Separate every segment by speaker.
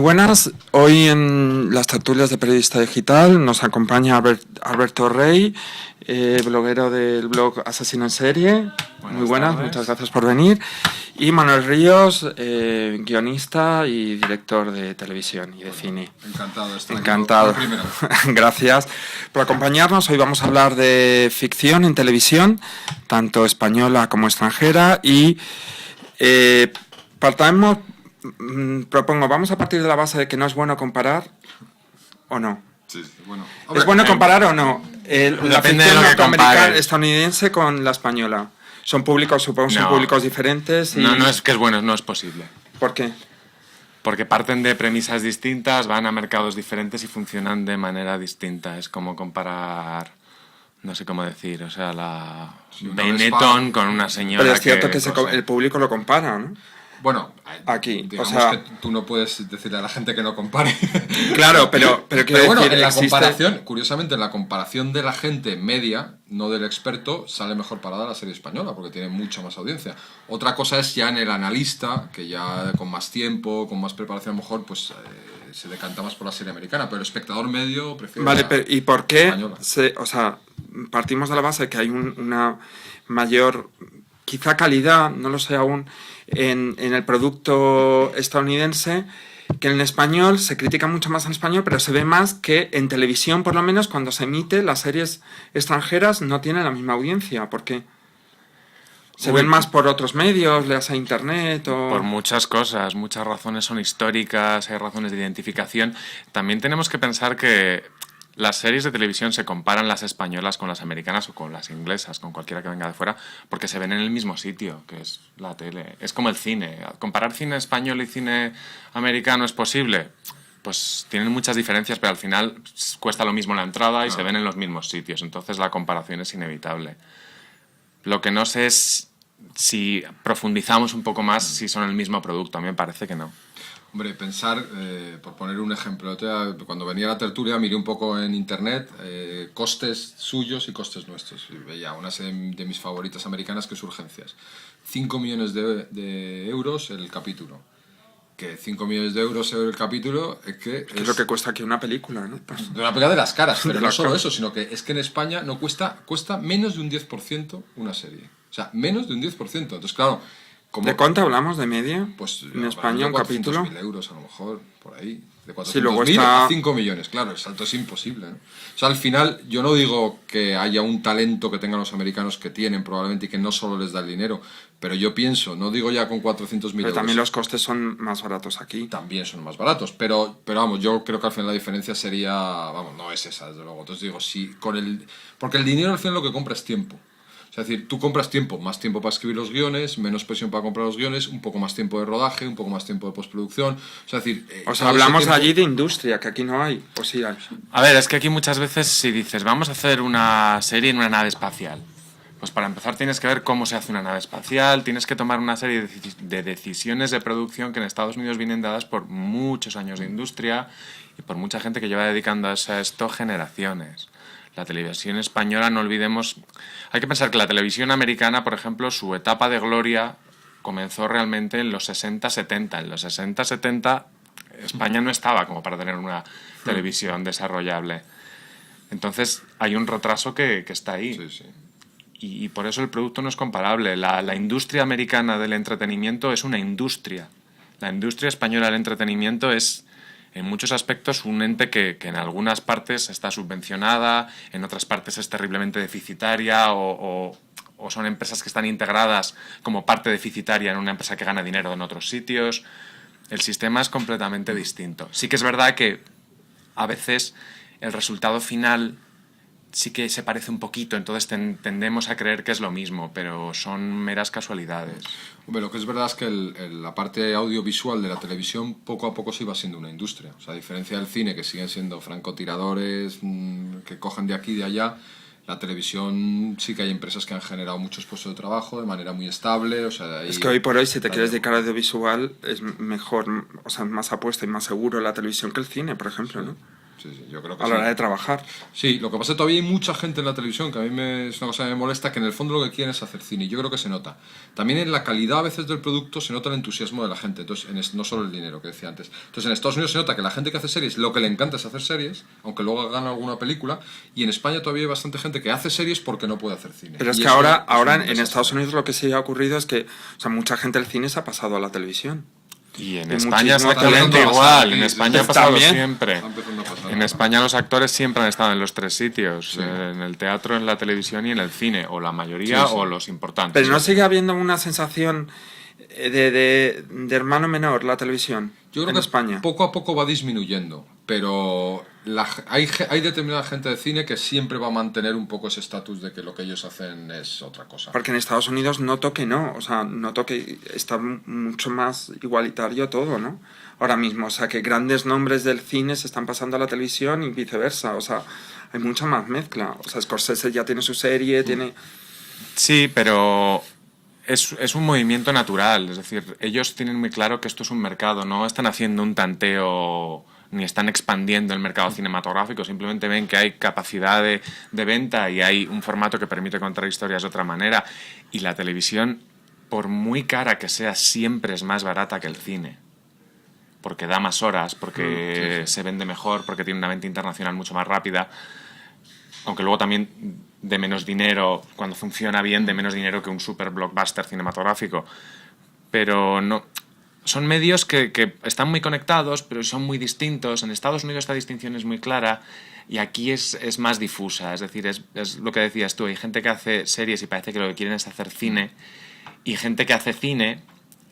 Speaker 1: buenas. Hoy en las tertulias de Periodista Digital nos acompaña Alberto Rey, bloguero del blog Asesino en Serie. Muy buenas, muchas gracias por venir. Y Manuel Ríos, guionista y director de televisión y de cine.
Speaker 2: Encantado de estar
Speaker 1: Encantado.
Speaker 2: aquí.
Speaker 1: Gracias por acompañarnos. Hoy vamos a hablar de ficción en televisión, tanto española como extranjera. Y propongo, vamos a partir de la base de que no es bueno comparar, ¿o no?
Speaker 2: Sí, bueno.
Speaker 1: ¿Es bueno comparar o no? La ficción norteamericana, estadounidense con la española. Son públicos, supongo, son públicos diferentes. Y...
Speaker 3: No es que es bueno, no es posible.
Speaker 1: ¿Por qué?
Speaker 3: Porque parten de premisas distintas, van a mercados diferentes y funcionan de manera distinta. Es como comparar, no sé cómo decir, o sea, la Benetton con una señora.
Speaker 1: Pero es cierto que el público lo compara, ¿no?
Speaker 2: Bueno,
Speaker 1: aquí,
Speaker 2: digamos,
Speaker 1: o sea,
Speaker 2: que tú no puedes decirle a la gente que no compare.
Speaker 1: Claro, pero
Speaker 2: bueno,
Speaker 1: decir,
Speaker 2: en la
Speaker 1: existe...
Speaker 2: comparación, curiosamente, en la comparación de la gente media, no del experto, sale mejor parada la serie española, porque tiene mucha más audiencia. Otra cosa es ya en el analista, que ya con más tiempo, con más preparación, a lo mejor, pues se decanta más por la serie americana, pero el espectador medio prefiere.
Speaker 1: Vale, pero ¿y por qué?
Speaker 2: Española.
Speaker 1: O sea, partimos de la base de que hay una mayor, quizá calidad, no lo sé aún, en el producto estadounidense, que en español se critica mucho más en español, pero se ve más que en televisión, por lo menos cuando se emite, las series extranjeras no tienen la misma audiencia. ¿Por qué? ¿Se ven más por otros medios, leas a internet o...?
Speaker 3: Por muchas cosas, muchas razones son históricas, hay razones de identificación. También tenemos que pensar que las series de televisión se comparan las españolas con las americanas o con las inglesas, con cualquiera que venga de fuera, porque se ven en el mismo sitio, que es la tele. Es como el cine. ¿Comparar cine español y cine americano es posible? Pues tienen muchas diferencias, pero al final cuesta lo mismo la entrada y se ven en los mismos sitios. Entonces la comparación es inevitable. Lo que no sé es si profundizamos un poco más si son el mismo producto. A mí me parece que no.
Speaker 2: Hombre, pensar, por poner un ejemplo, cuando venía a la tertulia miré un poco en internet costes suyos y costes nuestros. Y veía una serie de mis favoritas americanas que es Urgencias. 5 millones de euros el capítulo. Que 5 millones de euros el capítulo es que...
Speaker 1: Es lo que cuesta aquí una película, ¿no?
Speaker 2: Pues, de una película de las caras, pero no solo eso, sino que es que en España no cuesta menos de un 10% una serie. O sea, menos de un 10%. Entonces, claro...
Speaker 1: ¿De cuánto hablamos de media?
Speaker 2: Pues
Speaker 1: en España un capítulo.
Speaker 2: 400.000 euros a lo mejor, por ahí. De
Speaker 1: 400.000
Speaker 2: a 5 millones, claro, el salto es imposible, ¿no? O sea, al final, yo no digo que haya un talento que tengan los americanos que tienen probablemente y que no solo les da el dinero, pero yo pienso, no digo ya con 400.000 euros.
Speaker 1: Pero también los costes son más baratos aquí.
Speaker 2: También son más baratos, pero vamos, yo creo que al final la diferencia sería, vamos, no es esa, desde luego. Entonces digo, sí, porque el dinero al final lo que compra es tiempo. Es decir, tú compras tiempo, más tiempo para escribir los guiones, menos presión para comprar los guiones, un poco más tiempo de rodaje, un poco más tiempo de postproducción. O sea,
Speaker 1: hablamos allí de industria, que aquí no hay, o sí hay.
Speaker 3: A ver, es que aquí muchas veces si dices, vamos a hacer una serie en una nave espacial, pues para empezar tienes que ver cómo se hace una nave espacial, tienes que tomar una serie de decisiones de producción que en Estados Unidos vienen dadas por muchos años de industria y por mucha gente que lleva dedicándose a esto generaciones. La televisión española, no olvidemos... Hay que pensar que la televisión americana, por ejemplo, su etapa de gloria comenzó realmente en los 60-70. En los 60-70 España no estaba como para tener una televisión desarrollable. Entonces hay un retraso que está ahí.
Speaker 2: Sí, sí.
Speaker 3: Y por eso el producto no es comparable. La industria americana del entretenimiento es una industria. La industria española del entretenimiento es... en muchos aspectos un ente que en algunas partes está subvencionada, en otras partes es terriblemente deficitaria o son empresas que están integradas como parte deficitaria en una empresa que gana dinero en otros sitios. El sistema es completamente distinto. Sí que es verdad que a veces el resultado final sí que se parece un poquito, entonces tendemos a creer que es lo mismo, pero son meras casualidades.
Speaker 2: Hombre, lo que es verdad es que la parte audiovisual de la televisión poco a poco se iba siendo una industria. O sea, a diferencia del cine, que siguen siendo francotiradores que cogen de aquí y de allá, la televisión sí que hay empresas que han generado muchos puestos de trabajo de manera muy estable. O sea,
Speaker 1: es que hoy por hoy, si te quieres dedicar al audiovisual, es mejor, o sea, más apuesta y más seguro la televisión que el cine, por ejemplo, ¿no?
Speaker 2: Sí, sí, yo creo que
Speaker 1: a la hora de trabajar.
Speaker 2: Sí, lo que pasa es que todavía hay mucha gente en la televisión que a mí es una cosa que me molesta, que en el fondo lo que quieren es hacer cine, y yo creo que se nota. También en la calidad a veces del producto se nota el entusiasmo de la gente, entonces no solo el dinero que decía antes. Entonces en Estados Unidos se nota que la gente que hace series, lo que le encanta es hacer series, aunque luego hagan alguna película, y en España todavía hay bastante gente que hace series porque no puede hacer cine.
Speaker 1: Pero es
Speaker 2: Y
Speaker 1: que
Speaker 2: eso
Speaker 1: ahora
Speaker 2: es un
Speaker 1: en
Speaker 2: desastre.
Speaker 1: Estados Unidos lo que sí ha ocurrido es que, o sea, mucha gente del cine se ha pasado a la televisión.
Speaker 3: Y en
Speaker 1: Y
Speaker 3: España
Speaker 1: muchísimo
Speaker 3: exactamente
Speaker 2: también.
Speaker 3: igual. En
Speaker 2: Sí,
Speaker 3: España ha
Speaker 1: sí,
Speaker 3: pasado
Speaker 1: también.
Speaker 3: siempre.
Speaker 2: Está empezando a pasar.
Speaker 3: En España los actores siempre han estado en los tres sitios.
Speaker 2: Sí.
Speaker 3: En el teatro, en la televisión y en el cine. O la mayoría
Speaker 2: Sí, sí.
Speaker 3: o los importantes.
Speaker 1: Pero no sigue habiendo una sensación de hermano menor la televisión
Speaker 2: Yo creo
Speaker 1: en
Speaker 2: que
Speaker 1: España.
Speaker 2: poco a poco va disminuyendo, pero hay determinada gente de cine que siempre va a mantener un poco ese estatus de que lo que ellos hacen es otra cosa.
Speaker 1: Porque en Estados Unidos noto que no, o sea, noto que está mucho más igualitario todo, ¿no? Ahora mismo, o sea, que grandes nombres del cine se están pasando a la televisión y viceversa, o sea, hay mucha más mezcla. O sea, Scorsese ya tiene su serie, tiene...
Speaker 3: Sí, pero es un movimiento natural. Es decir, ellos tienen muy claro que esto es un mercado. No están haciendo un tanteo ni están expandiendo el mercado cinematográfico. Simplemente ven que hay capacidad de venta y hay un formato que permite contar historias de otra manera. Y la televisión, por muy cara que sea, siempre es más barata que el cine. Porque da más horas, porque se vende mejor, porque tiene una venta internacional mucho más rápida. Aunque luego también de menos dinero, cuando funciona bien, de menos dinero que un super blockbuster cinematográfico. Pero no, son medios que están muy conectados, pero son muy distintos. En Estados Unidos esta distinción es muy clara y aquí es más difusa. Es decir, es lo que decías tú, hay gente que hace series y parece que lo que quieren es hacer cine, y gente que hace cine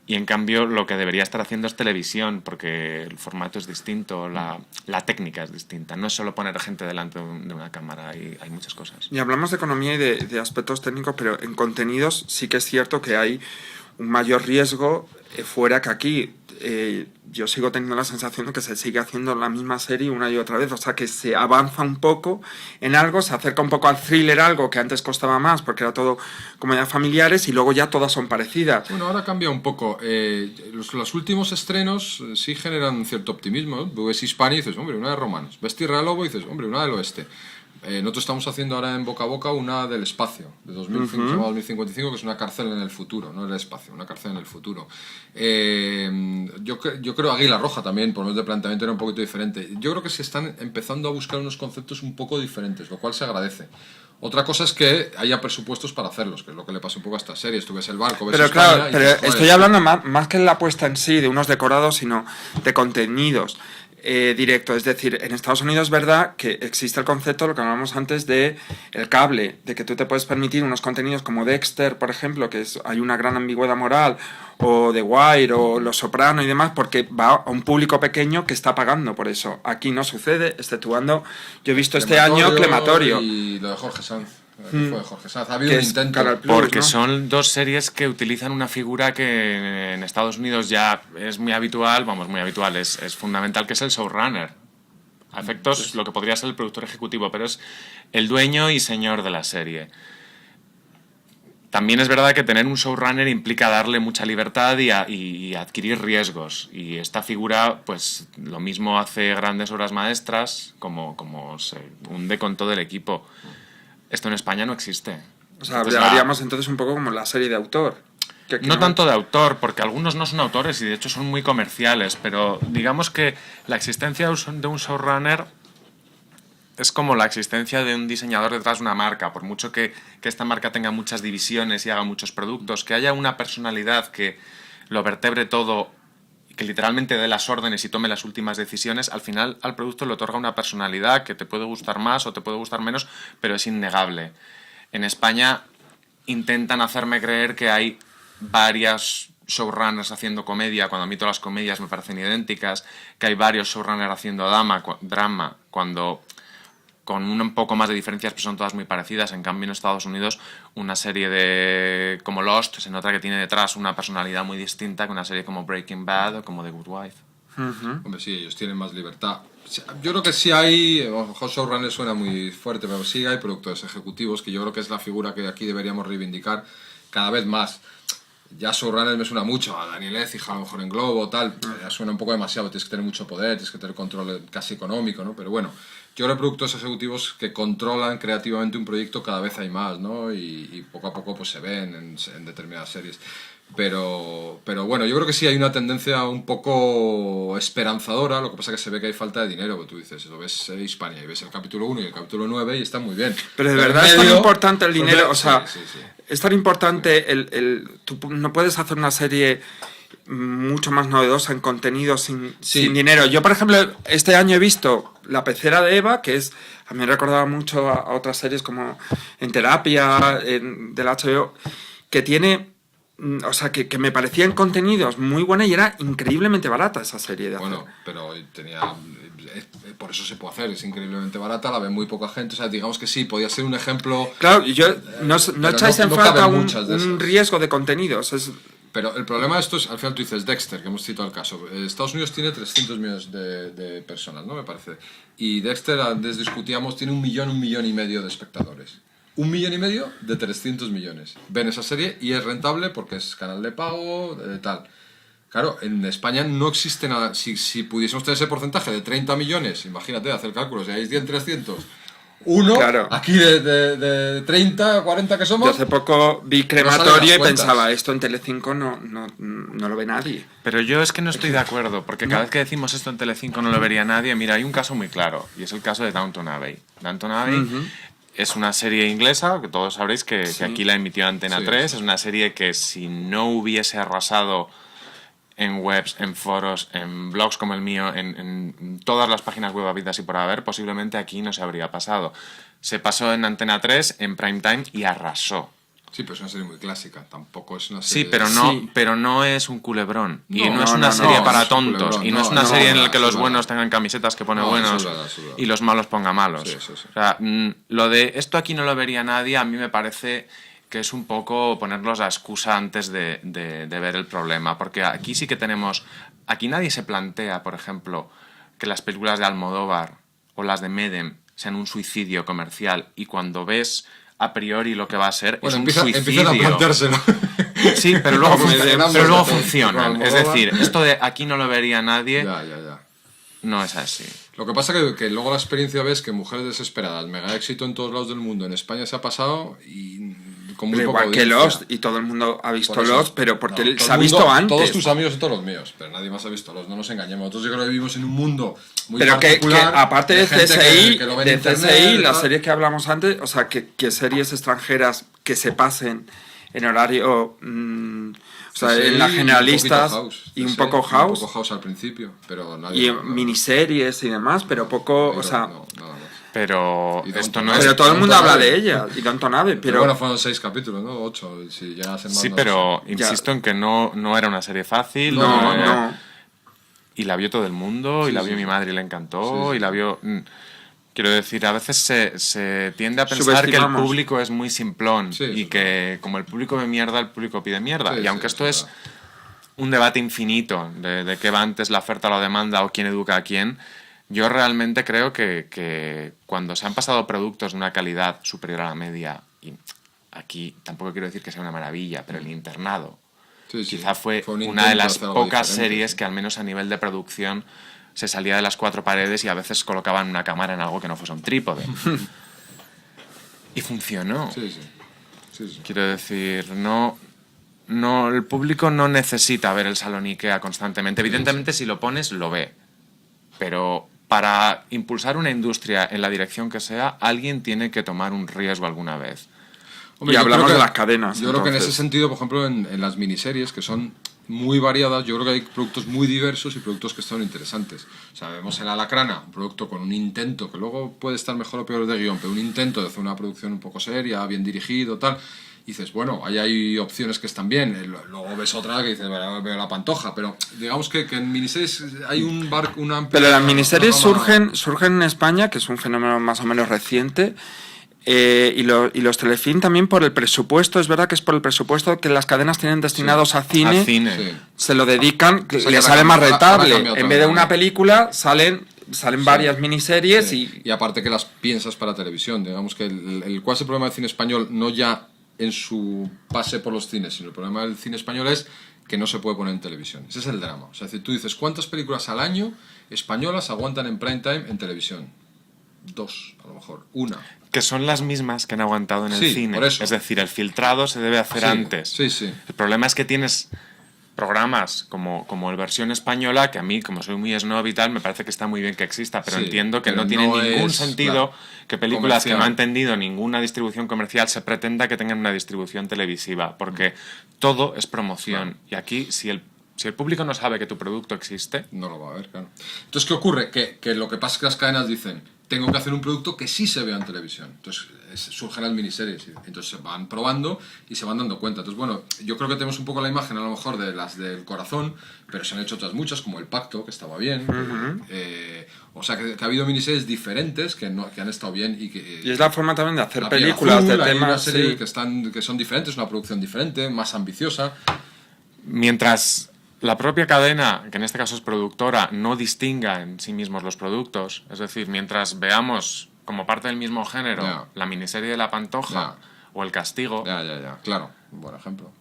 Speaker 3: y en cambio lo que debería estar haciendo es televisión, porque el formato es distinto, la técnica es distinta. No es solo poner gente delante de una cámara, hay muchas cosas.
Speaker 1: Y hablamos de economía y de aspectos técnicos, pero en contenidos sí que es cierto que hay un mayor riesgo fuera que aquí. Yo sigo teniendo la sensación de que se sigue haciendo la misma serie una y otra vez, o sea que se avanza un poco en algo, se acerca un poco al thriller, algo que antes costaba más porque era todo comedias familiares, y luego ya todas son parecidas.
Speaker 2: Bueno, ahora cambia un poco. Los últimos estrenos sí generan cierto optimismo. Ves Hispania y dices, hombre, una de romanos. Ves Tierra del Lobo y dices, hombre, una del oeste. Nosotros estamos haciendo ahora en Boca a Boca una del espacio, de 2005, llamada 2055, que es una cárcel en el futuro, no el espacio, una cárcel en el futuro. Yo creo Águila Roja también, por lo menos de planteamiento era un poquito diferente. Yo creo que se están empezando a buscar unos conceptos un poco diferentes, lo cual se agradece. Otra cosa es que haya presupuestos para hacerlos, que es lo que le pasa un poco a estas series. Tú ves El Barco, ves
Speaker 1: Pero
Speaker 2: España,
Speaker 1: claro,
Speaker 2: y
Speaker 1: pero
Speaker 2: dices, joder,
Speaker 1: estoy hablando más que en la apuesta en sí de unos decorados, sino de contenidos directos. Es decir, en Estados Unidos es verdad que existe el concepto, lo que hablábamos antes, de el cable, de que tú te puedes permitir unos contenidos como Dexter, por ejemplo, que hay una gran ambigüedad moral, o The Wire, o Los Soprano y demás, porque va a un público pequeño que está pagando por eso. Aquí no sucede, exceptuando, yo he visto este año Clematorio.
Speaker 2: Y lo de Jorge Sanz. Fue de Jorge Sanz. Ha habido
Speaker 1: Que
Speaker 2: un
Speaker 1: es
Speaker 2: intento.
Speaker 1: Canal Plus,
Speaker 3: Porque
Speaker 1: ¿no?
Speaker 3: son dos series que utilizan una figura que en Estados Unidos ya es muy habitual, muy habitual, es fundamental, que es el showrunner. A efectos, lo que podría ser el productor ejecutivo, pero es el dueño y señor de la serie. También es verdad que tener un showrunner implica darle mucha libertad y adquirir riesgos. Y esta figura, pues lo mismo hace grandes obras maestras, como se hunde con todo el equipo. Esto en España no existe.
Speaker 1: O sea,
Speaker 3: Entonces,
Speaker 1: hablaríamos entonces un poco como la serie de autor. Que
Speaker 3: no tanto de autor, porque algunos no son autores y de hecho son muy comerciales, pero digamos que la existencia de un showrunner es como la existencia de un diseñador detrás de una marca. Por mucho que esta marca tenga muchas divisiones y haga muchos productos, que haya una personalidad que lo vertebre todo, que literalmente dé las órdenes y tome las últimas decisiones, al final al producto le otorga una personalidad que te puede gustar más o te puede gustar menos, pero es innegable. En España intentan hacerme creer que hay varias showrunners haciendo comedia, cuando a mí todas las comedias me parecen idénticas, que hay varios showrunners haciendo drama, cuando con un poco más de diferencias, pero son todas muy parecidas. En cambio, en Estados Unidos, una serie como Lost se nota que tiene detrás una personalidad muy distinta que una serie como Breaking Bad o como The Good Wife.
Speaker 2: Hombre, sí, ellos tienen más libertad. Yo creo que sí hay, a lo mejor showrunner suena muy fuerte, pero sí hay productores ejecutivos, que yo creo que es la figura que aquí deberíamos reivindicar cada vez más. Ya showrunner me suena mucho, a Daniel Ecija a lo mejor en Globo, tal, ya suena un poco demasiado, tienes que tener mucho poder, tienes que tener control casi económico, ¿no? Pero bueno, yo creo que productores ejecutivos que controlan creativamente un proyecto cada vez hay más, ¿no? Y poco a poco pues se ven en determinadas series. Pero bueno, yo creo que sí hay una tendencia un poco esperanzadora, lo que pasa es que se ve que hay falta de dinero, que tú dices, lo ves Hispania y ves el capítulo 1 y el capítulo 9 y está muy bien.
Speaker 1: Pero de verdad es tan importante el dinero, o sea,
Speaker 2: sí.
Speaker 1: es tan importante tú no puedes hacer una serie mucho más novedosa en contenido sin dinero. Yo, por ejemplo, este año he visto La pecera de Eva, que es, a mí me recordaba mucho a otras series como En terapia, del HBO, que tiene, o sea, que me parecían contenidos muy buena y era increíblemente barata esa serie de hacer.
Speaker 2: Bueno, pero tenía... Por eso se puede hacer, es increíblemente barata, la ve muy poca gente, o sea, digamos que sí, podía ser un ejemplo...
Speaker 1: Claro, no echáis en falta un riesgo de contenidos,
Speaker 2: Pero el problema de esto es, al final tú dices Dexter, que hemos citado el caso. Estados Unidos tiene 300 millones de personas, ¿no? Me parece. Y Dexter, antes discutíamos, tiene 1 millón y medio de espectadores. 1,5 millones de 300 millones. Ven esa serie y es rentable porque es canal de pago, tal. Claro, en España no existe nada. Si pudiésemos tener ese porcentaje de 30 millones, imagínate, hacer cálculos, si hay 100, 300... Uno, claro. Aquí de 30, 40 que somos...
Speaker 1: Yo hace poco vi Crematorio y pensaba, esto en Telecinco no lo ve nadie.
Speaker 3: Pero yo es que no estoy de acuerdo, porque cada vez que decimos esto en Telecinco no lo vería nadie. Mira, hay un caso muy claro, y es el caso de Downton Abbey. Downton Abbey es una serie inglesa, que todos sabréis que aquí la emitió Antena 3. Es una serie que si no hubiese arrasado en webs, en foros, en blogs como el mío, en todas las páginas web habidas y por haber, posiblemente aquí no se habría pasado. Se pasó en Antena 3, en prime time, y arrasó.
Speaker 2: Sí, pero es una serie muy clásica, tampoco es una serie...
Speaker 3: Sí, pero no es un culebrón. Y no es una serie para tontos. Y no es una serie en la que los buenos tengan camisetas que pone buenos y los malos pongan malos.
Speaker 2: Sí.
Speaker 3: O sea, lo de esto aquí no lo vería nadie, a mí me parece... que es un poco ponerlos a excusa antes de ver el problema, porque aquí sí que tenemos... Aquí nadie se plantea, por ejemplo, que las películas de Almodóvar o las de Medem sean un suicidio comercial, y cuando ves a priori lo que va a ser, es un suicidio.
Speaker 2: Empiezan a planteárselo.
Speaker 3: Sí, pero luego funcionan. Es decir, esto de aquí no lo vería nadie,
Speaker 2: Ya.
Speaker 3: no es así.
Speaker 2: Lo que pasa que luego la experiencia ves que Mujeres Desesperadas, mega éxito en todos lados del mundo, en España se ha pasado y...
Speaker 1: Pero igual que Lost, y todo el mundo ha visto Lost, pero porque se ha visto antes.
Speaker 2: Todos tus amigos y todos los míos, pero nadie más ha visto Lost, no nos engañemos. Nosotros yo creo que vivimos en un mundo muy
Speaker 1: pero
Speaker 2: particular.
Speaker 1: Que aparte de CSI,
Speaker 2: internet,
Speaker 1: las series que hablamos antes, o sea, que series extranjeras que se pasen en horario... o sea, en las generalistas y un poco House.
Speaker 2: Un poco House al principio, pero nadie...
Speaker 1: Y miniseries y demás, pero poco...
Speaker 2: Pero,
Speaker 1: o sea,
Speaker 2: no, nada más.
Speaker 3: Pero esto no es...
Speaker 1: Pero todo el mundo habla de ella, y Downton Abbey, pero...
Speaker 2: bueno, fueron 6 capítulos, ¿no? 8, si llegas a ser más...
Speaker 3: Sí, pero insisto en que no era una serie fácil.
Speaker 1: No.
Speaker 3: Y la vio todo el mundo, y la vio mi madre y le encantó, y la vio... Quiero decir, a veces se tiende a pensar que el público es muy simplón, y que como el público ve mierda, el público pide mierda. Y aunque esto es un debate infinito de qué va antes, la oferta o la demanda, o quién educa a quién... Yo realmente creo que cuando se han pasado productos de una calidad superior a la media, y aquí tampoco quiero decir que sea una maravilla, pero El Internado quizá fue una de las pocas series que al menos a nivel de producción se salía de las 4 paredes y a veces colocaban una cámara en algo que no fuese un trípode. Y funcionó.
Speaker 2: Sí.
Speaker 3: Quiero decir, el público no necesita ver el Salón Ikea constantemente. Evidentemente, si lo pones, lo ve. Pero para impulsar una industria en la dirección que sea, alguien tiene que tomar un riesgo alguna vez.
Speaker 1: Hombre, y hablamos de las cadenas.
Speaker 2: Yo creo que en ese sentido, por ejemplo, en las miniseries, que son muy variadas, yo creo que hay productos muy diversos y productos que son interesantes. O sea, vemos en Alacrana, un producto con un intento, que luego puede estar mejor o peor de guión, pero un intento de hacer una producción un poco seria, bien dirigido, tal... Y dices, bueno, ahí hay opciones que están bien. Luego ves otra que dices, veo la pantoja. Pero digamos que en miniseries hay un barco, una amplia...
Speaker 1: Pero las miniseries surgen en España, que es un fenómeno más o menos reciente, y los telefilm también por el presupuesto. Es verdad que es por el presupuesto que las cadenas tienen destinados a cine. Se lo dedican, que le sale más rentable. En vez de una película, salen varias miniseries. Y
Speaker 2: aparte que las piensas para televisión. Digamos que ¿cuál es el problema del cine español? No ya en su pase por los cines, sino el problema del cine español es que no se puede poner en televisión. Ese es el drama. O sea, si tú dices, ¿cuántas películas al año españolas aguantan en prime time en televisión? 2, a lo mejor. 1.
Speaker 3: Que son las mismas que han aguantado en el cine.
Speaker 2: Por eso.
Speaker 3: Es decir, el filtrado se debe hacer antes.
Speaker 2: Sí, sí.
Speaker 3: El problema es que tienes programas como el versión española, que a mí, como soy muy snob y tal, me parece que está muy bien que exista, pero entiendo que no tiene ningún sentido que películas que no han tenido ninguna distribución comercial se pretenda que tengan una distribución televisiva, porque todo es promoción. Y aquí, si el público no sabe que tu producto existe...
Speaker 2: No lo va a ver, claro. Entonces, ¿qué ocurre? Que lo que pasa es que las cadenas dicen, tengo que hacer un producto que sí se vea en televisión. Entonces surgen las miniseries. Entonces se van probando y se van dando cuenta. Entonces, bueno, yo creo que tenemos un poco la imagen a lo mejor de las del Corazón, pero se han hecho otras muchas, como El Pacto, que estaba bien. O sea, que ha habido miniseries diferentes que han estado bien. Y
Speaker 1: es la forma también de hacer
Speaker 2: La Piel
Speaker 1: películas
Speaker 2: Azul,
Speaker 1: de
Speaker 2: hay
Speaker 1: temas...
Speaker 2: una serie
Speaker 1: sí.
Speaker 2: que son diferentes, una producción diferente, más ambiciosa.
Speaker 3: Mientras la propia cadena, que en este caso es productora, no distinga en sí mismos los productos, es decir, mientras veamos como parte del mismo género la miniserie de La Pantoja o El Castigo,
Speaker 2: claro, un buen ejemplo.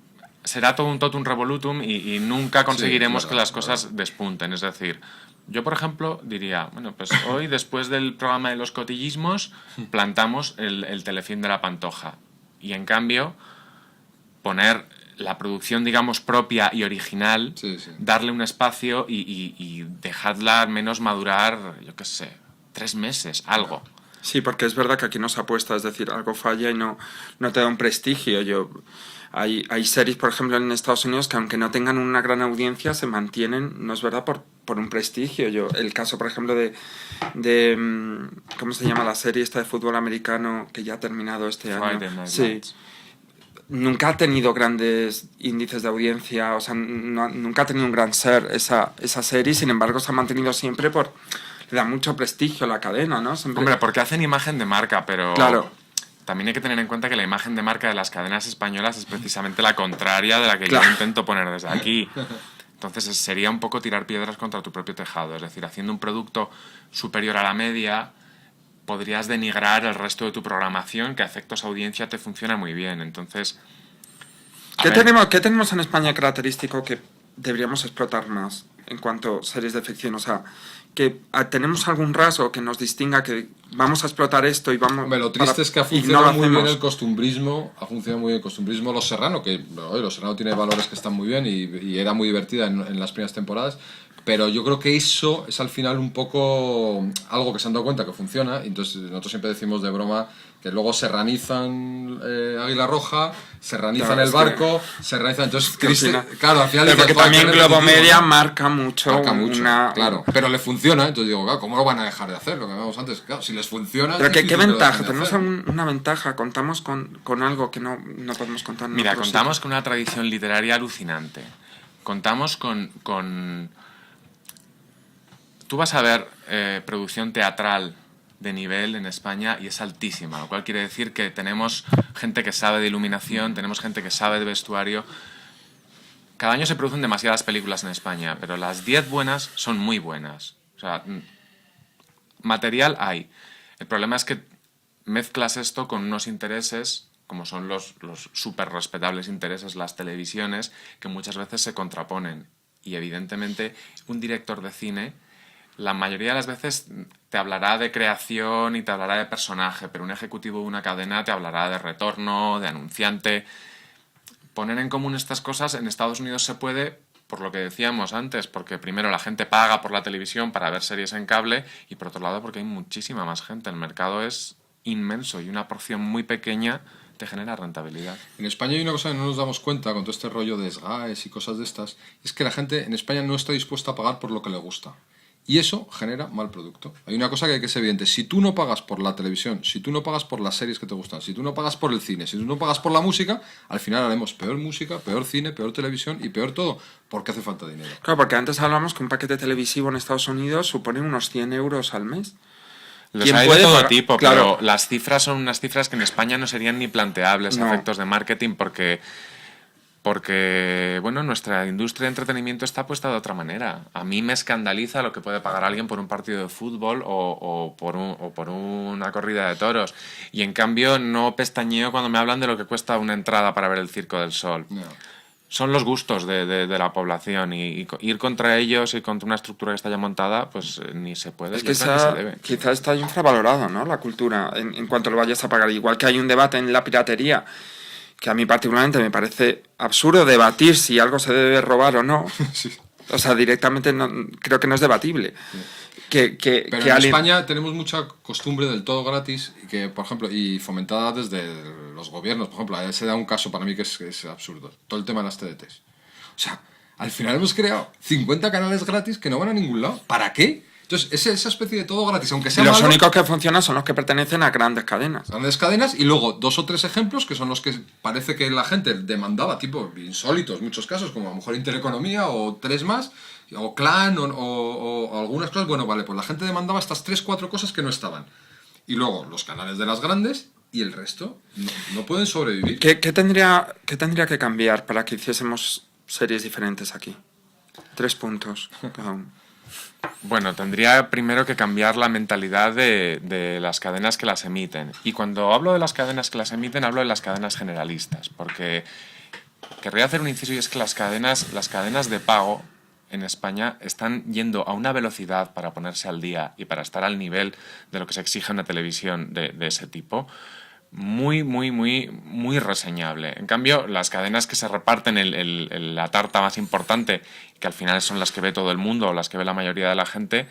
Speaker 3: será todo un totum revolutum y nunca conseguiremos que las cosas
Speaker 2: claro.
Speaker 3: despunten. Es decir, yo, por ejemplo, diría, bueno, pues hoy, después del programa de los cotillismos, plantamos el telefilm de La Pantoja. Y en cambio, poner la producción, digamos, propia y original, darle un espacio y dejadla al menos madurar, yo qué sé, 3 meses, algo.
Speaker 1: Sí, porque es verdad que aquí no se apuesta, es decir, algo falla y no te da un prestigio. Hay series, por ejemplo, en Estados Unidos que aunque no tengan una gran audiencia, se mantienen, no es verdad, por un prestigio. El caso, por ejemplo, de ¿cómo se llama la serie esta de fútbol americano que ya ha terminado este año? Sí. Nunca ha tenido grandes índices de audiencia, o sea, nunca ha tenido un gran share esa serie, sin embargo se ha mantenido siempre le da mucho prestigio a la cadena, ¿no? Siempre...
Speaker 3: Hombre, porque hacen imagen de marca, pero
Speaker 1: claro.
Speaker 3: También hay que tener en cuenta que la imagen de marca de las cadenas españolas es precisamente la contraria de la que yo intento poner desde aquí. Entonces sería un poco tirar piedras contra tu propio tejado, es decir, haciendo un producto superior a la media podrías denigrar el resto de tu programación, que a efectos audiencia te funciona muy bien. Entonces,
Speaker 1: ¿Qué tenemos en España característico que deberíamos explotar más en cuanto a series de ficción? O sea, que tenemos algún rasgo que nos distinga, que vamos a explotar esto y vamos...
Speaker 2: Hombre, lo triste es que ha funcionado muy bien el costumbrismo, Los Serrano, que Los Serrano tiene valores que están muy bien y era muy divertida en las primeras temporadas, pero yo creo que eso es al final un poco algo que se han dado cuenta que funciona, y entonces nosotros siempre decimos de broma que luego serranizan Águila Roja, serranizan El Barco, serranizan... Entonces, claro, al final...
Speaker 1: Pero porque también Globo Media marca mucho.
Speaker 2: Claro, pero le funciona, entonces digo, claro, ¿cómo lo van a dejar de hacer? Lo que hablábamos antes, claro, si les funciona...
Speaker 1: Pero ¿qué ventaja? Tenemos una ventaja, contamos con algo que no podemos contar.
Speaker 3: Mira, contamos con una tradición literaria alucinante. Contamos con tú vas a ver producción teatral de nivel en España y es altísima, lo cual quiere decir que tenemos gente que sabe de iluminación, tenemos gente que sabe de vestuario. Cada año se producen demasiadas películas en España, pero las 10 buenas son muy buenas. O sea, material hay. El problema es que mezclas esto con unos intereses, como son los súper respetables intereses, las televisiones, que muchas veces se contraponen. Y evidentemente un director de cine, la mayoría de las veces te hablará de creación y te hablará de personaje, pero un ejecutivo de una cadena te hablará de retorno, de anunciante. Poner en común estas cosas en Estados Unidos se puede, por lo que decíamos antes, porque primero la gente paga por la televisión para ver series en cable y por otro lado porque hay muchísima más gente. El mercado es inmenso y una porción muy pequeña te genera rentabilidad.
Speaker 2: En España hay una cosa que no nos damos cuenta con todo este rollo de SGAEs y cosas de estas, es que la gente en España no está dispuesta a pagar por lo que le gusta. Y eso genera mal producto. Hay una cosa que hay que ser evidente. Si tú no pagas por la televisión, si tú no pagas por las series que te gustan, si tú no pagas por el cine, si tú no pagas por la música, al final haremos peor música, peor cine, peor televisión y peor todo, porque hace falta dinero.
Speaker 1: Claro, porque antes hablamos que un paquete televisivo en Estados Unidos supone unos 100 euros al mes.
Speaker 3: Los hay de todo tipo, claro, pero las cifras son unas cifras que en España no serían ni planteables a efectos de marketing, porque Porque, bueno, nuestra industria de entretenimiento está puesta de otra manera. A mí me escandaliza lo que puede pagar alguien por un partido de fútbol o por una corrida de toros. Y en cambio no pestañeo cuando me hablan de lo que cuesta una entrada para ver el Circo del Sol.
Speaker 2: No.
Speaker 3: Son los gustos de la población y ir contra ellos y contra una estructura que está ya montada, pues ni se puede.
Speaker 1: Es que
Speaker 3: ni se debe.
Speaker 1: quizás está infravalorado, ¿no? La cultura, en cuanto lo vayas a pagar. Igual que hay un debate en la piratería, que a mí particularmente me parece absurdo debatir si algo se debe robar o no.
Speaker 2: Sí.
Speaker 1: O sea, directamente creo que no es debatible.
Speaker 2: Pero en España tenemos mucha costumbre del todo gratis y que, por ejemplo, y fomentada desde los gobiernos. Por ejemplo, se da un caso para mí que es absurdo. Todo el tema de las TDTs. O sea, al final hemos creado 50 canales gratis que no van a ningún lado. ¿Para qué? Entonces, esa especie de todo gratis, aunque sea
Speaker 1: los
Speaker 2: malo,
Speaker 1: únicos que funcionan son los que pertenecen a grandes cadenas.
Speaker 2: grandes cadenas, y luego 2 o 3 ejemplos que son los que parece que la gente demandaba, tipo insólitos, muchos casos, como a lo mejor Intereconomía o 3 más, o Clan o algunas cosas. Bueno, vale, pues la gente demandaba estas 3-4 cosas que no estaban. Y luego los canales de las grandes y el resto no pueden sobrevivir.
Speaker 1: ¿Qué tendría que cambiar para que hiciésemos series diferentes aquí? 3 puntos cada uno.
Speaker 3: Bueno, tendría primero que cambiar la mentalidad de las cadenas que las emiten. Y cuando hablo de las cadenas que las emiten, hablo de las cadenas generalistas, porque querría hacer un inciso, y es que las cadenas de pago en España están yendo a una velocidad para ponerse al día y para estar al nivel de lo que se exige en una televisión de ese tipo, muy reseñable. En cambio, las cadenas que se reparten la tarta más importante, que al final son las que ve todo el mundo o las que ve la mayoría de la gente,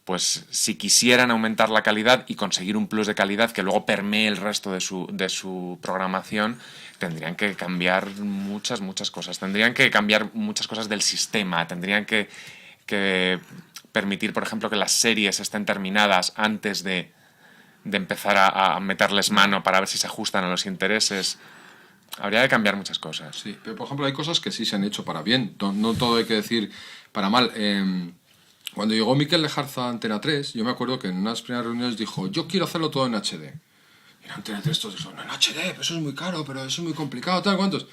Speaker 3: pues si quisieran aumentar la calidad y conseguir un plus de calidad que luego permee el resto de su programación, tendrían que cambiar muchas cosas. Tendrían que cambiar muchas cosas del sistema. Tendrían que permitir, por ejemplo, que las series estén terminadas antes de empezar a meterles mano para ver si se ajustan a los intereses. Habría que cambiar muchas cosas.
Speaker 2: Sí, pero por ejemplo hay cosas que sí se han hecho para bien, no todo hay que decir para mal. Cuando llegó Miquel Lejarza a Antena 3, yo me acuerdo que en unas primeras reuniones dijo: yo quiero hacerlo todo en HD. Y en Antena 3 todos dijeron: no, en HD, pero eso es muy caro, pero eso es muy complicado, tal, ¿cuántos?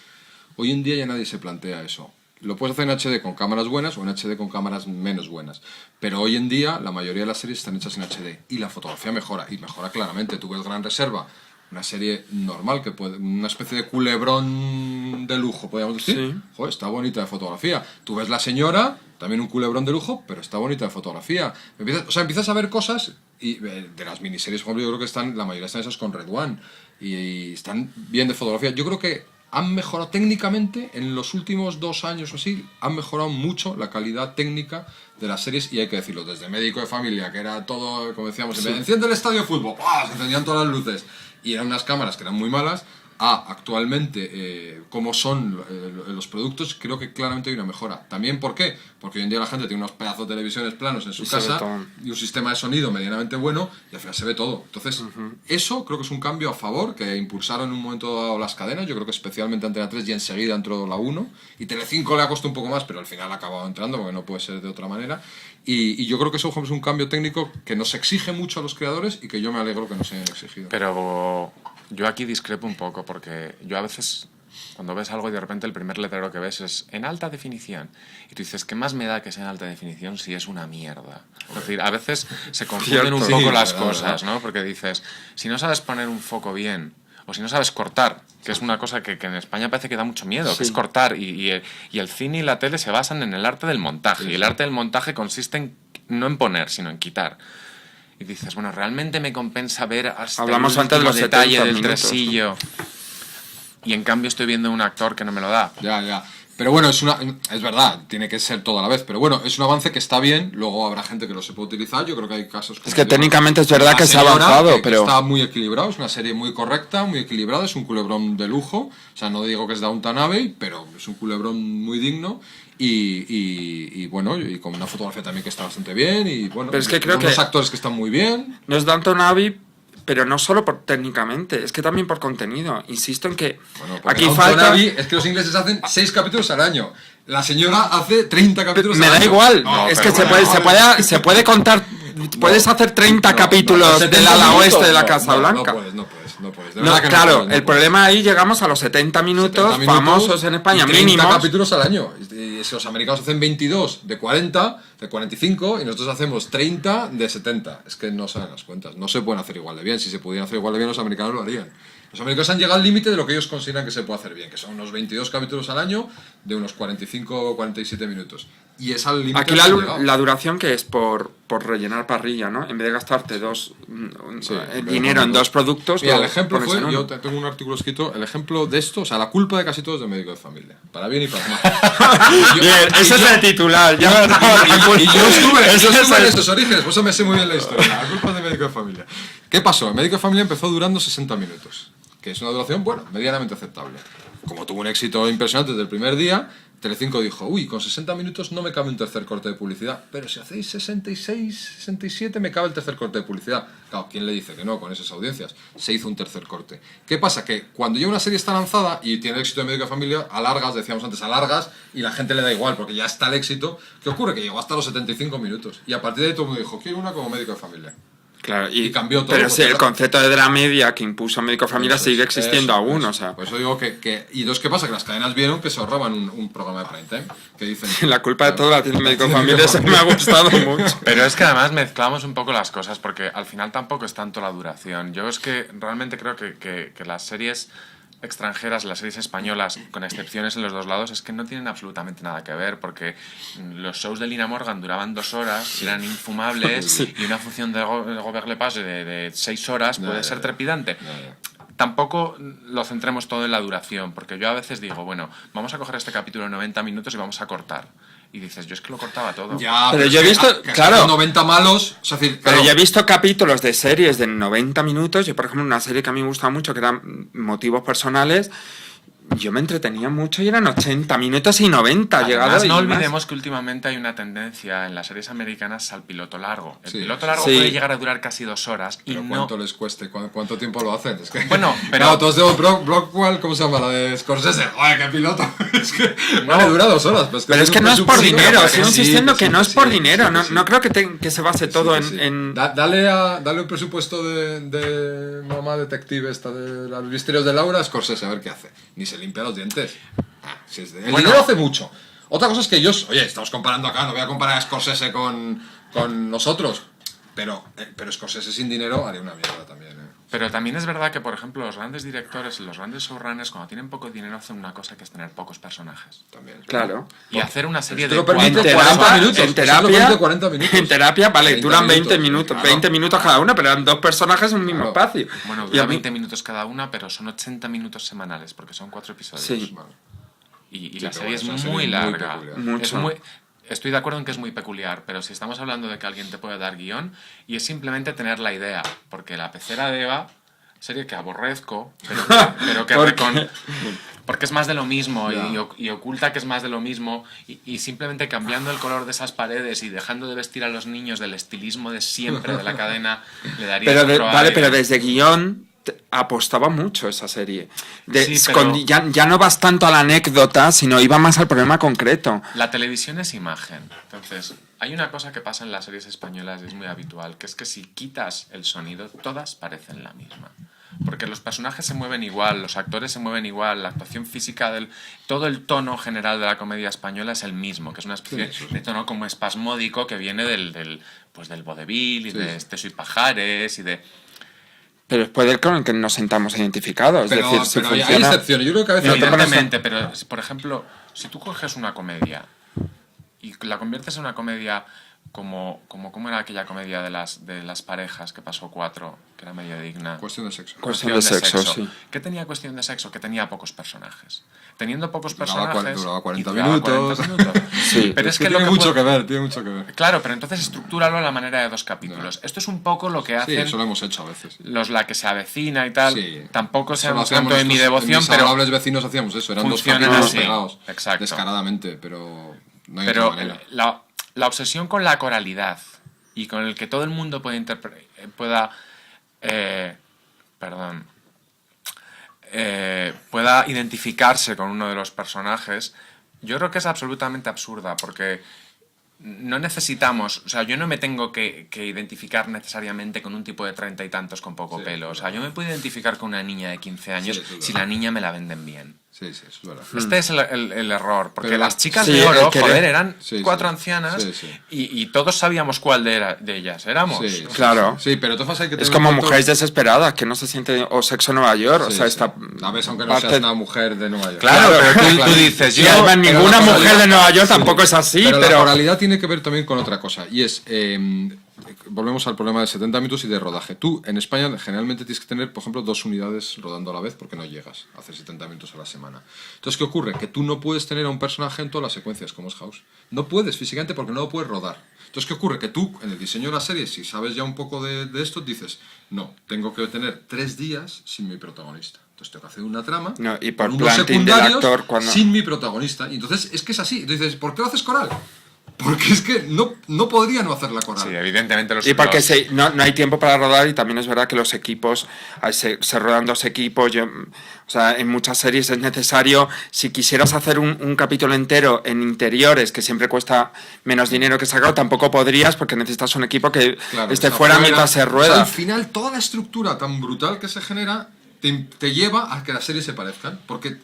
Speaker 2: Hoy en día ya nadie se plantea eso. Lo puedes hacer en HD con cámaras buenas o en HD con cámaras menos buenas. Pero hoy en día la mayoría de las series están hechas en HD y la fotografía mejora, y mejora claramente. Tú ves Gran Reserva, una serie normal, que puede, una especie de culebrón de lujo, podríamos decir.
Speaker 1: Sí.
Speaker 2: Joder, está bonita de fotografía. Tú ves La Señora, también un culebrón de lujo, pero está bonita de fotografía. Empiezas a ver cosas, y de las miniseries, por ejemplo, yo creo que la mayoría están esas con Red One, y están bien de fotografía. Yo creo que han mejorado técnicamente, en los últimos 2 años o así, han mejorado mucho la calidad técnica de las series, y hay que decirlo, desde Médico de Familia, que era todo, como decíamos,
Speaker 1: sí,
Speaker 2: enciende el estadio de fútbol, ¡pah!, se encendían todas las luces, y eran unas cámaras que eran muy malas, actualmente, como son los productos, creo que claramente hay una mejora. También, ¿por qué? Porque hoy en día la gente tiene unos pedazos de televisiones planos en su casa y un sistema de sonido medianamente bueno, y al final se ve todo. Entonces, eso creo que es un cambio a favor, que impulsaron en un momento dado las cadenas. Yo creo que especialmente Antena 3, y enseguida entró la 1, y Telecinco le ha costado un poco más, pero al final ha acabado entrando, porque no puede ser de otra manera. Y yo creo que eso es un cambio técnico que nos exige mucho a los creadores, y que yo me alegro que nos hayan exigido.
Speaker 3: Pero yo aquí discrepo un poco, porque yo a veces, cuando ves algo y de repente el primer letrero que ves es en alta definición, y tú dices, ¿qué más me da que sea en alta definición si es una mierda? Es decir, a veces se confunden un poco las cosas, ¿no? Porque dices, si no sabes poner un foco bien, o si no sabes cortar, que es una cosa que en España parece que da mucho miedo, que es cortar, y el cine y la tele se basan en el arte del montaje, y el arte del montaje consiste no en poner, sino en quitar. Y dices, bueno, ¿realmente me compensa ver hasta
Speaker 1: Hablamos
Speaker 3: el
Speaker 1: antes de
Speaker 3: último
Speaker 1: los
Speaker 3: detalle
Speaker 1: 70
Speaker 3: del
Speaker 1: minutos,
Speaker 3: tresillo? ¿No? Y en cambio estoy viendo un actor que no me lo da.
Speaker 2: Ya. Pero bueno, es verdad, tiene que ser todo a la vez. Pero bueno, es un avance que está bien. Luego habrá gente que lo sepa utilizar. Yo creo que hay casos...
Speaker 1: Es que técnicamente es verdad que se ha avanzado, pero...
Speaker 2: Está muy equilibrado, es una serie muy correcta, muy equilibrada. Es un culebrón de lujo. O sea, no digo que es Downton Abbey, pero es un culebrón muy digno. Y bueno, y con una fotografía también que está bastante bien. Y bueno,
Speaker 1: pero es que creo
Speaker 2: unos actores que están muy bien.
Speaker 1: No es Downton Abbey, pero no solo técnicamente, es que también por contenido. Insisto en que
Speaker 2: bueno,
Speaker 1: aquí
Speaker 2: Downton
Speaker 1: falta...
Speaker 2: Abbey, es que los ingleses hacen 6 capítulos al año. La señora hace 30 capítulos al año.
Speaker 1: Me da igual,
Speaker 2: No,
Speaker 1: es que
Speaker 2: bueno,
Speaker 1: se puede contar... Puedes hacer 30 capítulos del ala oeste de la Casa Blanca.
Speaker 2: No puedes. No puedes. De
Speaker 1: No,
Speaker 2: verdad que
Speaker 1: claro,
Speaker 2: puedes, no
Speaker 1: el
Speaker 2: puedes.
Speaker 1: problema ahí llegamos a los 70 minutos,
Speaker 2: 70 minutos
Speaker 1: famosos en España,
Speaker 2: y 30
Speaker 1: mínimos.
Speaker 2: capítulos al año. Y si los americanos hacen 22 de 40, de 45, y nosotros hacemos 30 de 70. Es que no salen las cuentas. No se pueden hacer igual de bien. Si se pudieran hacer igual de bien, los americanos lo harían. Los americanos han llegado al límite de lo que ellos consideran que se puede hacer bien, que son unos 22 capítulos al año de unos 45 o 47 minutos. Y es al límite.
Speaker 1: Aquí
Speaker 2: al que han llegado.
Speaker 1: la duración que es por rellenar parrilla, ¿no? En vez de gastarte
Speaker 2: Sí,
Speaker 1: dinero en dos productos,
Speaker 2: mira,
Speaker 1: lo
Speaker 2: el ejemplo
Speaker 1: pones
Speaker 2: fue,
Speaker 1: en uno.
Speaker 2: yo tengo un artículo escrito, el ejemplo de esto, o sea, la culpa de casi todo es del médico de familia, para bien y para mal.
Speaker 1: Bien, ese es el titular.
Speaker 2: Y yo estuve
Speaker 1: Ese es
Speaker 2: en
Speaker 1: el-
Speaker 2: estos orígenes, por eso me sé muy bien la historia. La culpa es del médico de familia. ¿Qué pasó? El médico de familia empezó durando 60 minutos, que es una duración, bueno, medianamente aceptable. Como tuvo un éxito impresionante desde el primer día, Telecinco dijo, uy, con 60 minutos no me cabe un tercer corte de publicidad, pero si hacéis 66, 67 me cabe el tercer corte de publicidad. Claro, ¿quién le dice que no con esas audiencias? Se hizo un tercer corte. ¿Qué pasa? Que cuando ya una serie está lanzada y tiene éxito de médico de familia, alargas, decíamos antes, alargas, y la gente le da igual, porque ya está el éxito. ¿Qué ocurre? Que llegó hasta los 75 minutos. Y a partir de ahí todo el mundo dijo, quiero una como médico de familia.
Speaker 1: Claro,
Speaker 2: Y cambió todo,
Speaker 1: Pero sí,
Speaker 2: porque
Speaker 1: el concepto de la media que impuso Médico Familia
Speaker 2: Eso
Speaker 1: sigue
Speaker 2: es,
Speaker 1: existiendo
Speaker 2: eso,
Speaker 1: aún,
Speaker 2: eso.
Speaker 1: o sea.
Speaker 2: Por eso digo que... Y dos, ¿qué pasa? Que las cadenas vieron que se ahorraban un programa de prime time. Que dicen...
Speaker 1: La culpa de todo la tiene el Médico Familia, eso me ha gustado mucho.
Speaker 3: Pero es que además mezclamos un poco las cosas, porque al final tampoco es tanto la duración. Yo es que realmente creo que las series extranjeras, las series españolas, con excepciones en los dos lados, es que no tienen absolutamente nada que ver, porque los shows de Lina Morgan duraban 2 horas, eran infumables, y una función de Gobert Lepage de 6 horas puede ser trepidante. Tampoco lo centremos todo en la duración, porque yo a veces digo, bueno, vamos a coger este capítulo de 90 minutos y vamos a cortar. Y dices, yo es que lo cortaba todo.
Speaker 2: Ya,
Speaker 1: Pero
Speaker 2: es
Speaker 1: yo he
Speaker 2: que,
Speaker 1: visto,
Speaker 2: que
Speaker 1: claro.
Speaker 2: los 90 malos... O sea, es decir,
Speaker 1: Pero
Speaker 2: claro,
Speaker 1: yo he visto capítulos de series de 90 minutos. Yo, por ejemplo, una serie que a mí me gusta mucho, que era Motivos Personales, yo me entretenía mucho y eran 80 minutos y 90 llegado.
Speaker 3: Además,
Speaker 1: y
Speaker 3: no
Speaker 1: más.
Speaker 3: olvidemos que últimamente hay una tendencia en las series americanas al piloto largo. El
Speaker 2: Sí.
Speaker 3: piloto largo
Speaker 1: Sí.
Speaker 3: puede llegar a durar casi 2 horas y
Speaker 2: pero
Speaker 3: no...
Speaker 2: ¿cuánto les cueste? ¿Cuánto tiempo lo hacen? Es que,
Speaker 3: Bueno, pero-
Speaker 2: Claro, todos digo, Blockwell, ¿cómo se llama? La de Scorsese. ¡Joder, qué piloto! Es que...
Speaker 3: No.
Speaker 2: Vale, dura 2 horas. Pues
Speaker 1: Pero es que no es por
Speaker 2: presupuesto,
Speaker 1: dinero,
Speaker 2: que
Speaker 1: sigo
Speaker 2: sí,
Speaker 1: insistiendo que
Speaker 2: sí,
Speaker 1: no es
Speaker 2: sí,
Speaker 1: por
Speaker 2: sí,
Speaker 1: dinero.
Speaker 2: sí,
Speaker 1: No,
Speaker 2: sí.
Speaker 1: no creo que se base todo
Speaker 2: Sí, sí.
Speaker 1: en...
Speaker 2: Dale un presupuesto de mamá detective esta de los misterios de Laura a Scorsese, a ver qué hace. Ni se limpia los dientes. Si es el
Speaker 3: Bueno.
Speaker 2: dinero hace mucho. Otra cosa es que ellos, oye, estamos comparando acá, no voy a comparar a Scorsese con nosotros, pero Scorsese sin dinero haría una mierda también.
Speaker 3: Pero también es verdad que, por ejemplo, los grandes directores y los grandes showrunners, cuando tienen poco dinero, hacen una cosa que es tener pocos personajes.
Speaker 2: También.
Speaker 1: Claro.
Speaker 3: Y hacer una serie
Speaker 2: Esto
Speaker 3: de
Speaker 2: lo permite
Speaker 1: En
Speaker 2: 40
Speaker 1: terapia,
Speaker 2: minutos.
Speaker 1: en
Speaker 2: Eso lo
Speaker 1: terapia,
Speaker 2: permite 40 minutos.
Speaker 1: en terapia, vale,
Speaker 2: 30
Speaker 1: duran 20 minutos,
Speaker 2: claro.
Speaker 1: 20 minutos cada uno, pero eran 2 personajes en un mismo
Speaker 2: Claro.
Speaker 1: espacio.
Speaker 3: Bueno,
Speaker 1: Y a
Speaker 3: dura
Speaker 1: mí-
Speaker 3: 20 minutos cada una, pero son 80 minutos semanales, porque son 4 episodios.
Speaker 1: Sí.
Speaker 2: Vale.
Speaker 3: Y
Speaker 2: Sí,
Speaker 3: la
Speaker 2: pero
Speaker 3: serie es
Speaker 2: bueno, es una
Speaker 3: muy
Speaker 2: serie muy
Speaker 3: larga.
Speaker 2: peculiar.
Speaker 1: Mucho.
Speaker 3: Estoy de acuerdo en que es muy peculiar, pero si estamos hablando de que alguien te puede dar guión, y es simplemente tener la idea, porque La pecera de Eva, serie que aborrezco, pero que
Speaker 1: ¿Por qué?
Speaker 3: porque es más de lo mismo
Speaker 2: Ya.
Speaker 3: y oculta que es más de lo mismo, y simplemente cambiando el color de esas paredes y dejando de vestir a los niños del estilismo de siempre de la cadena, le daría
Speaker 1: Pero
Speaker 3: otro
Speaker 1: vale,
Speaker 3: aire.
Speaker 1: pero desde guión apostaba mucho esa serie.
Speaker 3: Sí, pero-
Speaker 1: Ya no vas tanto a la anécdota, sino iba más al problema concreto.
Speaker 3: La televisión es imagen. Entonces, hay una cosa que pasa en las series españolas y es muy habitual, que es que si quitas el sonido, todas parecen la misma. Porque los personajes se mueven igual, los actores se mueven igual, la actuación física todo el tono general de la comedia española es el mismo, que es una especie de tono como espasmódico que viene del vodevil y de Esteso y Pajares y de...
Speaker 1: Pero es poder con el que nos sentamos identificados. Es
Speaker 2: Pero,
Speaker 1: decir, si
Speaker 2: pero hay
Speaker 1: funciona...
Speaker 2: excepciones. Yo creo que a veces...
Speaker 3: Evidentemente, pero por ejemplo, si tú coges una comedia y la conviertes en una comedia como ¿cómo era aquella comedia de las parejas que pasó 4, que era medio digna?
Speaker 2: Cuestión de sexo.
Speaker 1: Cuestión de sexo, sí.
Speaker 3: ¿Qué tenía cuestión de sexo? Que tenía pocos personajes. Teniendo pocos
Speaker 2: Duraba
Speaker 3: personajes...
Speaker 2: duraba 40
Speaker 3: y duraba
Speaker 2: minutos.
Speaker 3: 40 minutos.
Speaker 1: Sí.
Speaker 3: Pero es que lo
Speaker 2: tiene
Speaker 3: que
Speaker 2: mucho
Speaker 3: puede-
Speaker 2: que ver, tiene mucho que ver.
Speaker 3: Claro, pero entonces estructúralo a la manera de 2 capítulos. Esto es un poco lo que
Speaker 2: Sí,
Speaker 3: hacen
Speaker 2: eso lo hemos hecho a veces.
Speaker 3: la que se avecina y tal.
Speaker 2: Sí.
Speaker 3: Tampoco
Speaker 2: Eso
Speaker 3: sea
Speaker 2: lo
Speaker 3: un santo de mi
Speaker 2: nosotros,
Speaker 3: devoción,
Speaker 2: en mis
Speaker 3: pero...
Speaker 2: adorables vecinos hacíamos eso, eran 2
Speaker 3: funcionan
Speaker 2: capítulos
Speaker 3: así.
Speaker 2: pegados.
Speaker 3: Exacto.
Speaker 2: Descaradamente, pero no hay
Speaker 3: Pero
Speaker 2: otra manera.
Speaker 3: la obsesión con la coralidad y con el que todo el mundo pueda identificarse con uno de los personajes, yo creo que es absolutamente absurda, porque no necesitamos, o sea, yo no me tengo que identificar necesariamente con un tipo de 30 y tantos con poco pelo. O sea, yo me puedo identificar con una niña de 15 años si la niña me la venden bien.
Speaker 2: Sí, eso es verdad.
Speaker 3: Este es el error, porque
Speaker 2: Pero
Speaker 3: las chicas
Speaker 1: sí,
Speaker 3: de oro,
Speaker 1: que
Speaker 3: joder, eran
Speaker 2: sí,
Speaker 3: 4
Speaker 2: sí.
Speaker 3: ancianas
Speaker 2: Sí, sí.
Speaker 3: y todos sabíamos cuál de ellas éramos.
Speaker 2: Sí,
Speaker 1: Claro.
Speaker 2: Sí, pero entonces hay que tener
Speaker 1: Es como
Speaker 2: en cuenta-
Speaker 1: Mujeres Desesperadas, que no se siente, o Sexo en Nueva York, o
Speaker 2: Sí,
Speaker 1: sea,
Speaker 2: sí.
Speaker 1: esta
Speaker 2: La ves aunque no
Speaker 1: parte-
Speaker 2: seas una mujer de Nueva York.
Speaker 3: Claro, pero tú
Speaker 2: Claro.
Speaker 3: dices,
Speaker 1: Y
Speaker 3: yo...
Speaker 1: además ninguna
Speaker 2: la
Speaker 1: mujer
Speaker 2: moralidad-
Speaker 1: de Nueva York
Speaker 2: sí.
Speaker 1: tampoco es así,
Speaker 2: La
Speaker 1: pero...
Speaker 2: moralidad tiene que ver también con otra cosa, y es, volvemos al problema de 70 minutos y de rodaje. Tú, en España, generalmente tienes que tener, por ejemplo, 2 unidades rodando a la vez porque no llegas a hacer 70 minutos a la semana. Entonces, ¿qué ocurre? Que tú no puedes tener a un personaje en todas las secuencias, como es House. No puedes físicamente porque no lo puedes rodar. Entonces, ¿qué ocurre? Que tú, en el diseño de la serie, si sabes ya un poco de esto, dices, no, tengo que tener 3 días sin mi protagonista. Entonces tengo que hacer una trama
Speaker 1: No, y por
Speaker 2: con unos
Speaker 1: planting del
Speaker 2: secundarios
Speaker 1: actor cuando-
Speaker 2: sin mi protagonista. Y entonces es que es así. Entonces dices, ¿por qué lo haces coral? Porque es que no podría no hacer la coral.
Speaker 3: Sí, evidentemente los...
Speaker 1: Y porque
Speaker 3: los-
Speaker 1: no hay tiempo para rodar y también es verdad que los equipos, se rodan 2 equipos, o sea, en muchas series es necesario, si quisieras hacer un capítulo entero en interiores, que siempre cuesta menos dinero que sacarlo, tampoco podrías porque necesitas un equipo que
Speaker 2: Claro,
Speaker 1: esté
Speaker 2: está
Speaker 1: fuera mientras se
Speaker 2: O
Speaker 1: rueda.
Speaker 2: sea, al final, toda la estructura tan brutal que se genera te lleva a que las series se parezcan. Porque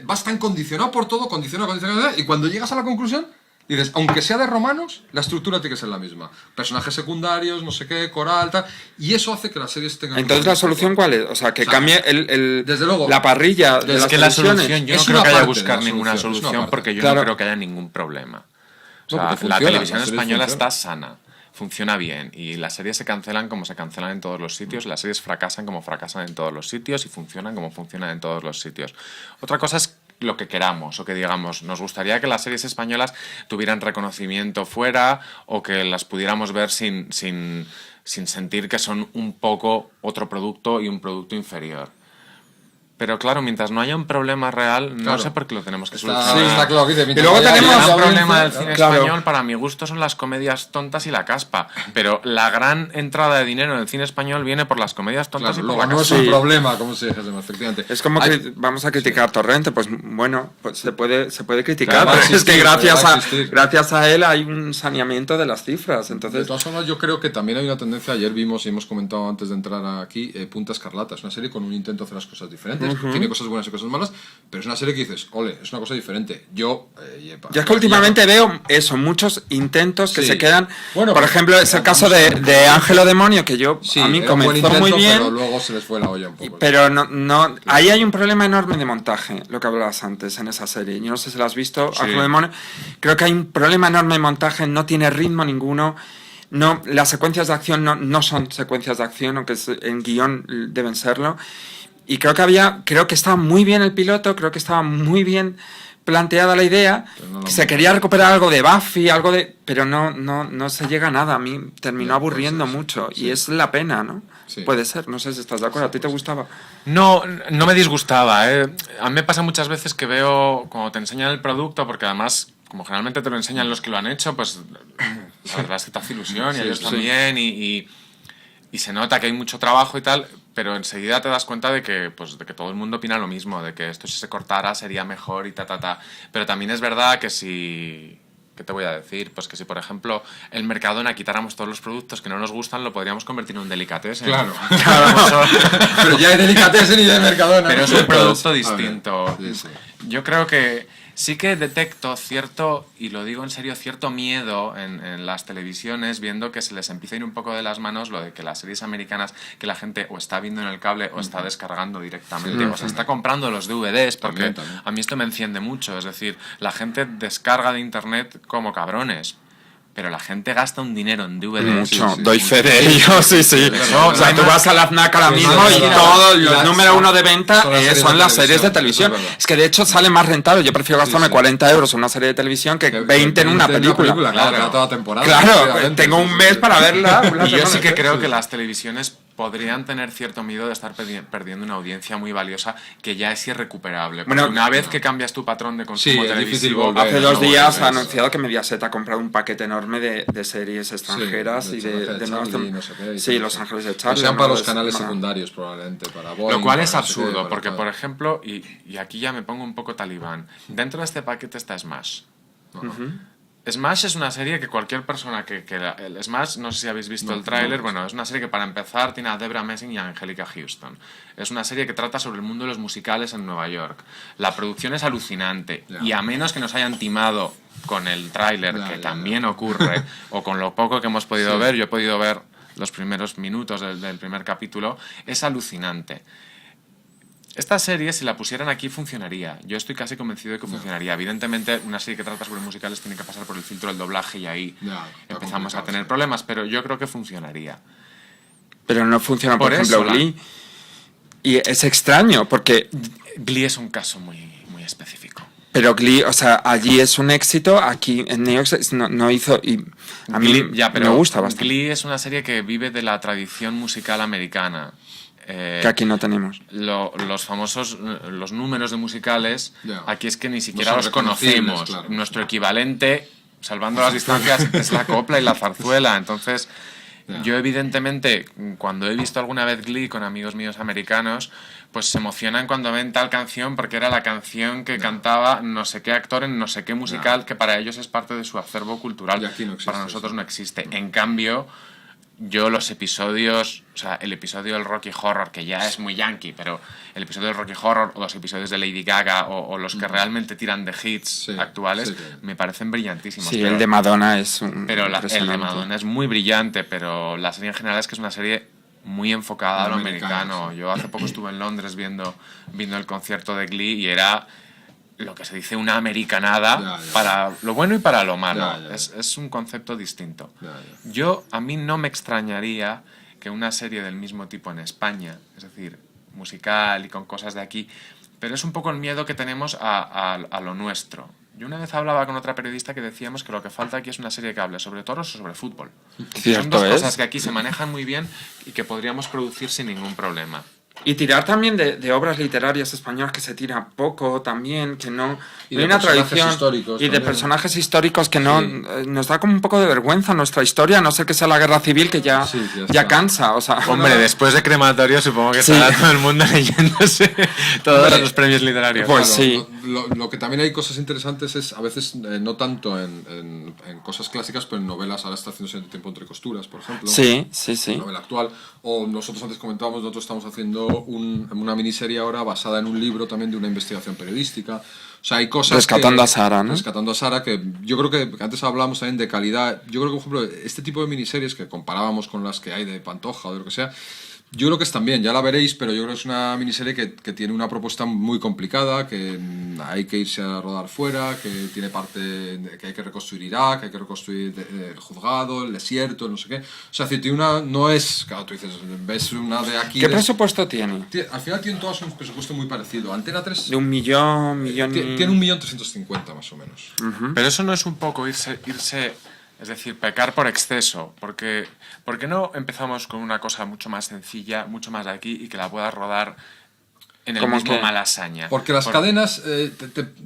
Speaker 2: vas tan condicionado por todo, condicionado, y cuando llegas a la conclusión, dices, aunque sea de romanos, la estructura tiene que ser la misma. Personajes secundarios, no sé qué, coral, tal. Y eso hace que las series tengan...
Speaker 1: Entonces, ¿la solución cuál es? O sea, que cambie
Speaker 2: desde luego,
Speaker 1: la parrilla de
Speaker 3: Es
Speaker 1: las
Speaker 3: que la
Speaker 1: televisiones.
Speaker 3: solución, yo
Speaker 2: Es
Speaker 3: no creo
Speaker 2: una
Speaker 3: que haya que
Speaker 2: parte de
Speaker 3: buscar
Speaker 2: la
Speaker 3: ninguna
Speaker 2: solución, es una
Speaker 3: solución
Speaker 2: parte.
Speaker 3: porque yo
Speaker 1: Claro.
Speaker 3: no creo que haya ningún problema. O sea,
Speaker 2: No, porque
Speaker 3: la
Speaker 2: funciona,
Speaker 3: televisión
Speaker 2: las series
Speaker 3: española
Speaker 2: funcionan.
Speaker 3: está sana, funciona bien y las series se cancelan como se cancelan en todos los sitios, las series fracasan como fracasan en todos los sitios y funcionan como funcionan en todos los sitios. Otra cosa es lo que queramos o que digamos, nos gustaría que las series españolas tuvieran reconocimiento fuera o que las pudiéramos ver sin sentir que son un poco otro producto y un producto inferior. Pero claro, mientras no haya un problema real, no
Speaker 2: Claro.
Speaker 3: sé por qué lo tenemos que
Speaker 2: Está,
Speaker 3: solucionar.
Speaker 2: está claro que
Speaker 1: Y luego tenemos-
Speaker 3: El gran
Speaker 1: la
Speaker 3: problema del cine
Speaker 1: claro.
Speaker 3: español, para mi gusto, son las comedias tontas y la caspa. Pero la gran entrada de dinero en el cine español viene por las comedias tontas
Speaker 2: Claro,
Speaker 3: y por
Speaker 2: luego
Speaker 3: la
Speaker 2: no es
Speaker 3: caspa.
Speaker 2: un
Speaker 1: Sí.
Speaker 2: problema, como se dice, efectivamente.
Speaker 1: Es como
Speaker 2: Hay-
Speaker 1: que vamos a criticar Torrente, pues bueno, pues se puede criticar,
Speaker 2: Pero va a
Speaker 1: pero es que
Speaker 2: existir,
Speaker 1: gracias
Speaker 2: pero va a
Speaker 1: a,
Speaker 2: existir.
Speaker 1: gracias a él hay un saneamiento de las cifras,
Speaker 2: De
Speaker 1: entonces
Speaker 2: todas formas, yo creo que también hay una tendencia, ayer vimos y hemos comentado antes de entrar aquí, Punta Escarlata, es una serie con un intento de hacer las cosas diferentes, tiene cosas buenas y cosas malas, pero es una serie que dices, ole, es una cosa diferente. Yo
Speaker 1: yo es que últimamente veo eso, muchos intentos que
Speaker 2: Sí.
Speaker 1: se quedan,
Speaker 2: Bueno,
Speaker 1: por
Speaker 2: pero-
Speaker 1: ejemplo, es el caso de Ángelo Demonio, que yo
Speaker 2: sí,
Speaker 1: a mí
Speaker 2: era un buen
Speaker 1: comenzó
Speaker 2: intento,
Speaker 1: muy bien,
Speaker 2: pero luego se les fue la olla un poco.
Speaker 1: pero no, ahí hay un problema enorme de montaje, lo que hablabas antes en esa serie. Yo no sé si lo has visto,
Speaker 3: Sí.
Speaker 1: Ángelo Demonio. Creo que hay un problema enorme de montaje, no tiene ritmo ninguno. No, las secuencias de acción no son secuencias de acción, aunque en guión deben serlo. Y creo que estaba muy bien el piloto, creo que estaba muy bien planteada la idea,
Speaker 2: Pero no lo
Speaker 1: que se
Speaker 2: hemos
Speaker 1: quería recuperar algo de Buffy, pero no se llega a nada. A mí terminó
Speaker 2: Ya,
Speaker 1: aburriendo
Speaker 2: pues sí,
Speaker 1: mucho
Speaker 2: sí.
Speaker 1: y es la pena, ¿no?
Speaker 2: Sí.
Speaker 1: Puede ser, no sé si estás de acuerdo. ¿A ti te gustaba?
Speaker 3: No me disgustaba. A mí me pasa muchas veces que veo, cuando te enseñan el producto, porque además, como generalmente te lo enseñan los que lo han hecho, pues la verdad es que te hace ilusión y
Speaker 2: Sí,
Speaker 3: ellos
Speaker 2: sí.
Speaker 3: también y se nota que hay mucho trabajo y tal, pero enseguida te das cuenta de que todo el mundo opina lo mismo, de que esto si se cortara sería mejor y ta. Pero también es verdad que si... ¿Qué te voy a decir? Pues que si, por ejemplo, el Mercadona quitáramos todos los productos que no nos gustan, lo podríamos convertir en un delicatessen.
Speaker 2: Claro.
Speaker 3: Eso-
Speaker 2: Pero ya hay delicatessen y de Mercadona.
Speaker 3: pero es un producto
Speaker 2: A ver,
Speaker 3: distinto.
Speaker 2: sí, sí.
Speaker 3: Yo creo que sí que detecto cierto, y lo digo en serio, cierto miedo en las televisiones, viendo que se les empieza a ir un poco de las manos lo de que las series americanas que la gente o está viendo en el cable o está descargando directamente, o se está comprando los DVDs, porque
Speaker 2: También.
Speaker 3: a mí esto me enciende mucho. Es decir, la gente descarga de internet como cabrones. Pero la gente gasta un dinero en DVDs.
Speaker 1: Mucho,
Speaker 2: sí,
Speaker 1: doy
Speaker 2: sí.
Speaker 1: fe de ello, sí.
Speaker 2: verdad,
Speaker 1: O sea,
Speaker 2: es
Speaker 1: tú
Speaker 2: verdad.
Speaker 1: vas a la FNAC ahora
Speaker 2: Sí,
Speaker 1: mismo
Speaker 2: sí,
Speaker 1: y
Speaker 2: sí,
Speaker 1: todo,
Speaker 2: sí,
Speaker 1: los
Speaker 2: sí,
Speaker 1: número
Speaker 2: sí.
Speaker 1: uno de venta
Speaker 2: Son las series de
Speaker 1: las series de
Speaker 2: televisión,
Speaker 1: televisión.
Speaker 2: eso es verdad.
Speaker 1: Es que de hecho sale más rentable. Yo prefiero gastarme
Speaker 2: sí.
Speaker 1: 40 euros en una serie de televisión que 20 en una película.
Speaker 2: Claro, para toda temporada.
Speaker 1: Claro,
Speaker 2: efectivamente,
Speaker 1: tengo
Speaker 2: sí,
Speaker 1: un
Speaker 2: sí,
Speaker 1: mes
Speaker 2: sí.
Speaker 1: para verla. una
Speaker 3: Y yo sí
Speaker 1: semana.
Speaker 3: que creo que las televisiones podrían tener cierto miedo de estar perdiendo una audiencia muy valiosa que ya es irrecuperable. Porque
Speaker 1: Bueno,
Speaker 3: una vez que cambias tu patrón de consumo
Speaker 2: Sí, es difícil
Speaker 3: televisivo...
Speaker 2: volver.
Speaker 1: Hace 2
Speaker 2: no
Speaker 1: días
Speaker 2: vuelves.
Speaker 1: ha anunciado que Mediaset ha comprado un paquete enorme de series extranjeras
Speaker 2: de
Speaker 1: y
Speaker 2: Charlie,
Speaker 1: de nuevas
Speaker 2: no sé qué, y
Speaker 1: Sí,
Speaker 2: todo
Speaker 1: Los
Speaker 2: eso.
Speaker 1: Ángeles de
Speaker 2: Que
Speaker 1: Charlie.
Speaker 2: sean para
Speaker 1: ¿no?
Speaker 2: los canales
Speaker 1: Bueno,
Speaker 2: secundarios, probablemente. Para Boeing,
Speaker 3: Lo cual
Speaker 2: para
Speaker 3: es
Speaker 2: no sé qué,
Speaker 3: absurdo,
Speaker 2: para
Speaker 3: porque
Speaker 2: tal.
Speaker 3: por ejemplo, y aquí ya me pongo un poco talibán, dentro de este paquete está Smash. Smash es una serie que cualquier persona el Smash, no sé si habéis visto el tráiler, bueno, es una serie que para empezar tiene a Debra Messing y a Angelica Houston. Es una serie que trata sobre el mundo de los musicales en Nueva York. La producción es alucinante y a menos que nos hayan timado con el tráiler, que también ocurre, o con lo poco que hemos podido ver, yo he podido ver los primeros minutos del primer capítulo, es alucinante. Esta serie, si la pusieran aquí, funcionaría. Yo estoy casi convencido de que funcionaría. Evidentemente, una serie que trata sobre musicales tiene que pasar por el filtro del doblaje y ahí empezamos a tener problemas, pero yo creo que funcionaría.
Speaker 1: Pero no funciona, por ejemplo, Glee. Y es extraño, porque
Speaker 3: Glee es un caso muy, muy específico.
Speaker 1: Pero Glee, o sea, allí es un éxito, aquí en New York no hizo, y a mí me gusta bastante.
Speaker 3: Glee es una serie que vive de la tradición musical americana.
Speaker 1: Que aquí no tenemos.
Speaker 3: Los famosos, los números de musicales, aquí es que ni siquiera los conocemos. Claro. Nuestro equivalente, salvando las distancias, es la copla y la zarzuela. Entonces, yo evidentemente, cuando he visto alguna vez Glee con amigos míos americanos, pues se emocionan cuando ven tal canción porque era la canción que cantaba no sé qué actor en no sé qué musical, que para ellos es parte de su acervo cultural.
Speaker 2: Y aquí no existe,
Speaker 3: para nosotros no existe. En cambio, yo los episodios, o sea, el episodio del Rocky Horror, que ya es muy yankee, pero el episodio del Rocky Horror o los episodios de Lady Gaga o los que realmente tiran de hits actuales, me parecen brillantísimos.
Speaker 1: Sí, pero el de Madonna es
Speaker 3: pero el de Madonna es muy brillante, pero la serie en general es que es una serie muy enfocada a lo americano. Yo hace poco estuve en Londres viendo el concierto de Glee y era lo que se dice una americanada para lo bueno y para lo malo. Es un concepto distinto. A mí no me extrañaría que una serie del mismo tipo en España, es decir, musical y con cosas de aquí, pero es un poco el miedo que tenemos a lo nuestro. Yo una vez hablaba con otra periodista que decíamos que lo que falta aquí es una serie que hable sobre toros o sobre fútbol. Son dos cosas que aquí se manejan muy bien y que podríamos producir sin ningún problema.
Speaker 1: Y tirar también de obras literarias españolas que se tira poco también, que no
Speaker 2: y
Speaker 1: hay una tradición y de personajes históricos que no nos da como un poco de vergüenza nuestra historia, a no ser que sea la guerra civil que ya cansa, o sea,
Speaker 3: hombre, después de Crematorio supongo que estará todo el mundo leyéndose todos los premios literarios.
Speaker 1: Pues
Speaker 2: claro, lo que también hay cosas interesantes es a veces no tanto en cosas clásicas, pero en novelas. Ahora está haciéndose el Tiempo entre costuras, por ejemplo.
Speaker 1: Sí.
Speaker 2: Novela actual. O nosotros antes comentábamos, nosotros estamos haciendo una miniserie ahora basada en un libro también de una investigación periodística. O sea, hay cosas
Speaker 1: Rescatando a Sara, ¿no?
Speaker 2: Rescatando a Sara, que yo creo que antes hablábamos también de calidad. Yo creo que, por ejemplo, este tipo de miniseries que comparábamos con las que hay de Pantoja o de lo que sea, yo creo que están bien, ya la veréis, pero yo creo que es una miniserie que tiene una propuesta muy complicada, que hay que irse a rodar fuera, que tiene parte que hay que reconstruir Irak, que hay que reconstruir el juzgado, el desierto, no sé qué. O sea, tiene una, no es, claro, tú dices, ves una de aquí...
Speaker 1: ¿Qué presupuesto tiene?
Speaker 2: Al final tienen todas un presupuesto muy parecido. Antena 3...
Speaker 1: De 1 millón...
Speaker 2: Tiene 1.350.000 más o menos.
Speaker 3: Pero eso no es un poco irse es decir, pecar por exceso, porque ¿por qué no empezamos con una cosa mucho más sencilla, mucho más de aquí y que la puedas rodar en el mismo Malasaña?
Speaker 2: Porque las cadenas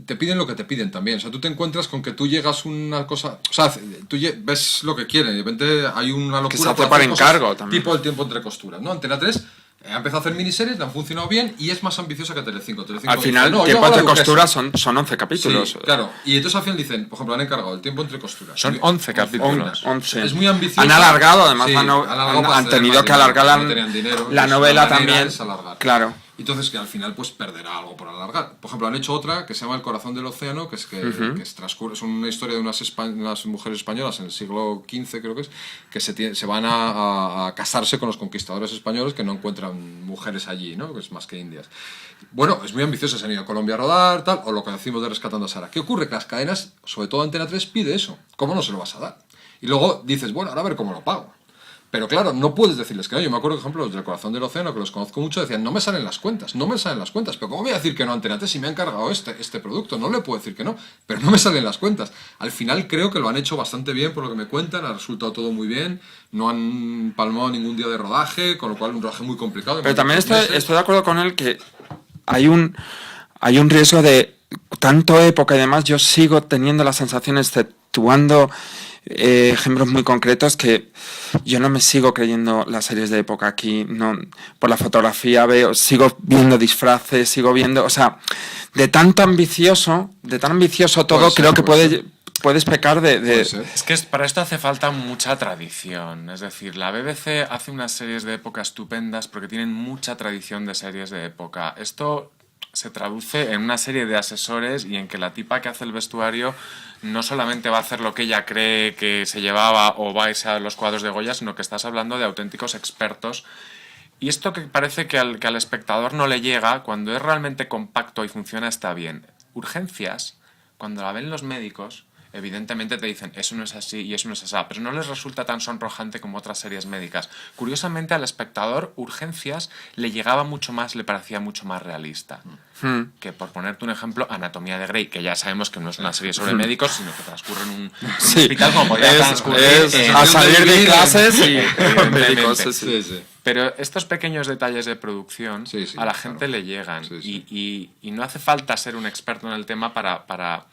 Speaker 2: te piden lo que te piden también. O sea, tú te encuentras con que tú llegas a una cosa... O sea, tú ves lo que quieren y de repente hay una locura...
Speaker 1: Que se hace para encargo también.
Speaker 2: Tipo El Tiempo entre costuras, ¿no? Antena 3 ha empezado a hacer miniseries, le han funcionado bien y es más ambiciosa que Telecinco.
Speaker 1: Al final, Tiempo entre costuras son 11 capítulos.
Speaker 2: Sí, claro. Y entonces al final dicen, por ejemplo, han encargado El Tiempo entre costuras.
Speaker 3: Son 11 capítulos.
Speaker 1: 11.
Speaker 2: Es muy ambicioso.
Speaker 1: Han alargado, además, han
Speaker 2: tenido
Speaker 1: que alargar la novela también.
Speaker 2: Claro. Entonces que al final pues perderá algo por alargar. Por ejemplo, han hecho otra que se llama El Corazón del Océano, que es transcurre, es una historia de unas mujeres españolas en el siglo XV, creo que se van a casarse con los conquistadores españoles que no encuentran mujeres allí, ¿no? Que es más que indias. Bueno, es muy ambicioso, se han ido a Colombia a rodar, tal, o lo que decimos de Rescatando a Sara. ¿Qué ocurre? Que las cadenas, sobre todo Antena 3, pide eso. ¿Cómo no se lo vas a dar? Y luego dices, bueno, ahora a ver cómo lo pago. Pero claro, no puedes decirles que no. Yo me acuerdo, por ejemplo, los del Corazón del Océano, que los conozco mucho, decían, no me salen las cuentas. Pero ¿cómo voy a decir que no a Antena 3 si me ha encargado este producto? No le puedo decir que no, pero no me salen las cuentas. Al final creo que lo han hecho bastante bien, por lo que me cuentan, ha resultado todo muy bien, no han palmado ningún día de rodaje, con lo cual un rodaje muy complicado.
Speaker 1: Pero también estoy de acuerdo con él que hay un riesgo de tanto época y demás. Yo sigo teniendo la sensación, exceptuando ejemplos muy concretos, que yo no me sigo creyendo las series de época aquí. No, por la fotografía sigo viendo disfraces, sigo viendo, o sea, de tan ambicioso todo, creo que puede puedes pecar de...
Speaker 2: Puede ser.
Speaker 3: Es que para esto hace falta mucha tradición. Es decir, la BBC hace unas series de época estupendas porque tienen mucha tradición de series de época. Esto se traduce en una serie de asesores y en que la tipa que hace el vestuario no solamente va a hacer lo que ella cree que se llevaba o va a irse a los cuadros de Goya, sino que estás hablando de auténticos expertos. Y esto que parece que al espectador no le llega, cuando es realmente compacto y funciona, está bien. Urgencias, cuando la ven los médicos, evidentemente te dicen eso no es así y eso no es así, pero no les resulta tan sonrojante como otras series médicas. Curiosamente, al espectador, Urgencias le llegaba mucho más, le parecía mucho más realista. Que, por ponerte un ejemplo, Anatomía de Grey, que ya sabemos que no es una serie sobre médicos, sino que transcurre en un hospital como podría transcurrir
Speaker 1: a salir de clases y
Speaker 3: evidentemente.
Speaker 1: médicos.
Speaker 2: Sí, sí.
Speaker 3: Pero estos pequeños detalles de producción
Speaker 2: Sí, sí,
Speaker 3: a la
Speaker 2: claro.
Speaker 3: gente le llegan.
Speaker 2: Sí, sí.
Speaker 3: Y no hace falta ser un experto en el tema para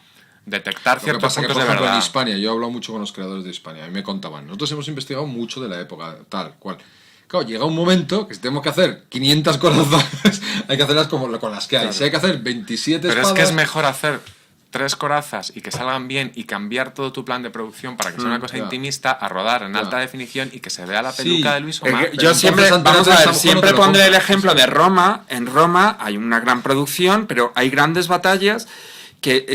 Speaker 3: detectar
Speaker 2: Lo que
Speaker 3: ciertos
Speaker 2: pasa es que,
Speaker 3: puntos
Speaker 2: por
Speaker 3: de
Speaker 2: ejemplo, en
Speaker 3: verdad.
Speaker 2: Hispania, yo he hablado mucho con los creadores de Hispania, y me contaban, nosotros hemos investigado mucho de la época, tal cual. Claro, llega un momento que si tenemos que hacer 500 corazones, hay que hacerlas como con las que hay.
Speaker 1: Claro.
Speaker 2: Si hay que hacer 27
Speaker 3: Pero
Speaker 2: espadas...
Speaker 3: es que es mejor hacer 3 corazas y que salgan bien y cambiar todo tu plan de producción para que sea una cosa
Speaker 2: ya.
Speaker 3: intimista, a rodar en
Speaker 2: Ya.
Speaker 3: alta definición y que se vea la
Speaker 2: Sí.
Speaker 3: peluca de Luis Omar.
Speaker 2: Pero
Speaker 1: Yo siempre,
Speaker 2: entonces,
Speaker 1: vamos a
Speaker 2: antes de
Speaker 1: ver,
Speaker 2: esa,
Speaker 1: siempre
Speaker 2: no te lo
Speaker 1: pondré el
Speaker 2: compras.
Speaker 1: ejemplo de Roma. En Roma hay una gran producción, pero hay grandes batallas que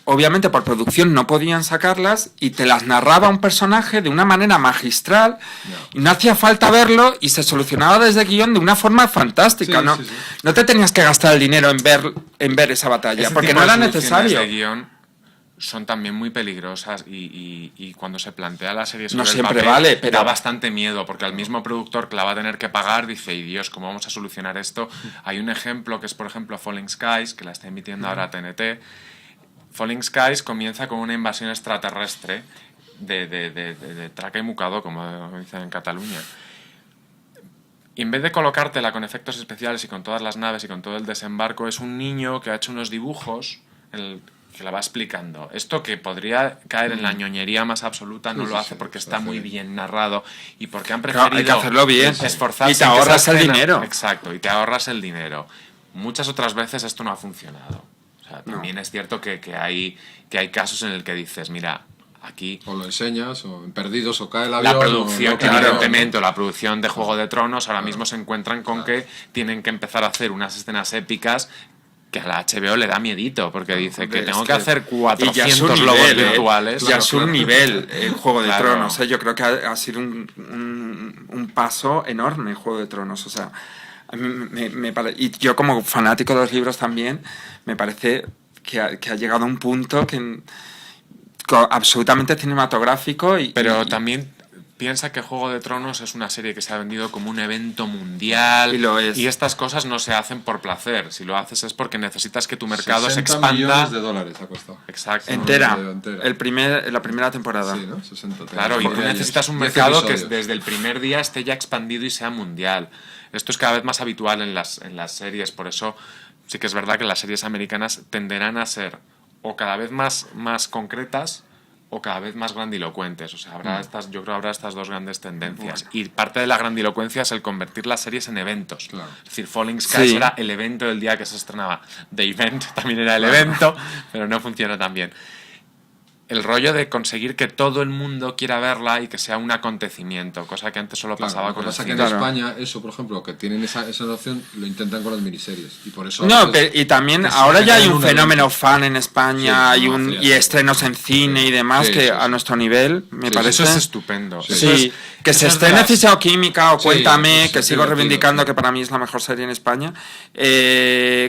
Speaker 1: obviamente por producción no podían sacarlas y te las narraba un personaje de una manera magistral y no hacía falta verlo y se solucionaba desde guión de una forma fantástica.
Speaker 2: Sí,
Speaker 1: ¿no?
Speaker 2: sí, sí.
Speaker 1: No te tenías que gastar el dinero en ver esa batalla,
Speaker 3: Ese
Speaker 1: porque
Speaker 3: tipo
Speaker 1: no
Speaker 3: de
Speaker 1: era
Speaker 3: soluciones
Speaker 1: necesario.
Speaker 3: de guión son también muy peligrosas y cuando se plantea la serie sobre
Speaker 1: No
Speaker 3: el
Speaker 1: siempre
Speaker 3: papel,
Speaker 1: vale, pero-
Speaker 3: da bastante miedo porque al mismo productor que la va a tener que pagar dice, y Dios, ¿cómo vamos a solucionar esto? Hay un ejemplo que es, por ejemplo, Falling Skies, que la está emitiendo ahora TNT. Falling Skies comienza con una invasión extraterrestre de Traca y Mucador, como dicen en Cataluña. Y en vez de colocártela con efectos especiales y con todas las naves y con todo el desembarco, es un niño que ha hecho unos dibujos que la va explicando. Esto que podría caer en la ñoñería más absoluta no
Speaker 2: Sí,
Speaker 3: lo
Speaker 2: sí,
Speaker 3: hace
Speaker 2: sí,
Speaker 3: porque
Speaker 2: se
Speaker 3: está
Speaker 2: hace
Speaker 3: muy
Speaker 2: bien.
Speaker 3: bien narrado y porque han
Speaker 1: Claro,
Speaker 3: preferido
Speaker 1: hay que hacerlo bien.
Speaker 3: esforzarse
Speaker 1: Y te
Speaker 3: en que
Speaker 1: ahorras
Speaker 3: esa
Speaker 1: el
Speaker 3: escena-
Speaker 1: dinero.
Speaker 3: Exacto, y te ahorras el dinero. Muchas otras veces esto no ha funcionado. O sea, también es cierto que hay casos en el que dices, mira, aquí
Speaker 2: O lo enseñas, o en Perdidos, o cae el avión...
Speaker 3: la producción,
Speaker 2: o no,
Speaker 3: evidentemente, o la producción de Juego de Tronos ahora mismo se encuentran con que tienen que empezar a hacer unas escenas épicas que a la HBO le da miedito, porque dice que
Speaker 1: Hombre,
Speaker 3: tengo
Speaker 1: es
Speaker 3: que hacer
Speaker 1: y ya es
Speaker 3: 400
Speaker 1: un
Speaker 3: lobos
Speaker 1: nivel,
Speaker 3: virtuales.
Speaker 1: ya es un nivel el Juego de
Speaker 3: Claro.
Speaker 1: Tronos. Yo creo que ha sido un paso enorme el Juego de Tronos. O sea, a mí y yo como fanático de los libros también, me parece que ha llegado a un punto absolutamente cinematográfico.
Speaker 3: Pero también piensa que Juego de Tronos es una serie que se ha vendido como un evento mundial
Speaker 1: Y lo es.
Speaker 3: y estas cosas no se hacen por placer. Si lo haces es porque necesitas que tu mercado se
Speaker 2: 60
Speaker 3: expanda.
Speaker 2: millones de dólares ha costado.
Speaker 3: Exacto.
Speaker 1: entera,
Speaker 2: Entera.
Speaker 1: la primera temporada.
Speaker 2: Sí, ¿no? 60.
Speaker 3: Claro, y tú
Speaker 2: 10
Speaker 3: necesitas un
Speaker 2: 10
Speaker 3: mercado que
Speaker 2: episodios.
Speaker 3: desde el primer día esté ya expandido y sea mundial. Esto es cada vez más habitual en las series, por eso sí que es verdad que las series americanas tenderán a ser o cada vez más concretas o cada vez más grandilocuentes. O sea, yo creo que habrá estas dos grandes tendencias. Y parte de la grandilocuencia es el convertir las series en eventos.
Speaker 2: Claro.
Speaker 3: Es decir, Falling Skies
Speaker 1: Sí.
Speaker 3: era el evento del día que se estrenaba. The Event también era el evento, pero no funciona tan bien. El rollo de conseguir que todo el mundo quiera verla y que sea un acontecimiento, cosa que antes solo
Speaker 2: Claro,
Speaker 3: pasaba
Speaker 2: lo que
Speaker 3: con el
Speaker 2: pasa que en
Speaker 3: cine.
Speaker 1: Claro.
Speaker 2: España, eso, por ejemplo, que tienen esa noción, lo intentan con las miniseries. Y por eso...
Speaker 1: No,
Speaker 2: a veces-
Speaker 1: y también
Speaker 2: que se
Speaker 1: ahora ya hay
Speaker 2: generan
Speaker 1: un
Speaker 2: un
Speaker 1: fenómeno
Speaker 2: evento.
Speaker 1: fan en España,
Speaker 2: Sí,
Speaker 1: hay
Speaker 2: no,
Speaker 1: y
Speaker 2: sí,
Speaker 1: estrenos en cine y demás
Speaker 2: Sí,
Speaker 1: que
Speaker 2: sí,
Speaker 1: a
Speaker 2: sí.
Speaker 1: nuestro nivel me
Speaker 2: Sí,
Speaker 1: parece.
Speaker 3: Eso es estupendo.
Speaker 2: Sí.
Speaker 3: Eso
Speaker 1: Sí,
Speaker 3: es-
Speaker 1: que
Speaker 3: eso
Speaker 1: se
Speaker 3: es de
Speaker 1: estrene
Speaker 3: las-
Speaker 1: Físico-Química o
Speaker 2: Sí,
Speaker 1: Cuéntame,
Speaker 2: es
Speaker 1: que sigo
Speaker 2: divertido,
Speaker 1: reivindicando
Speaker 2: sí.
Speaker 1: que para mí es la mejor serie en España.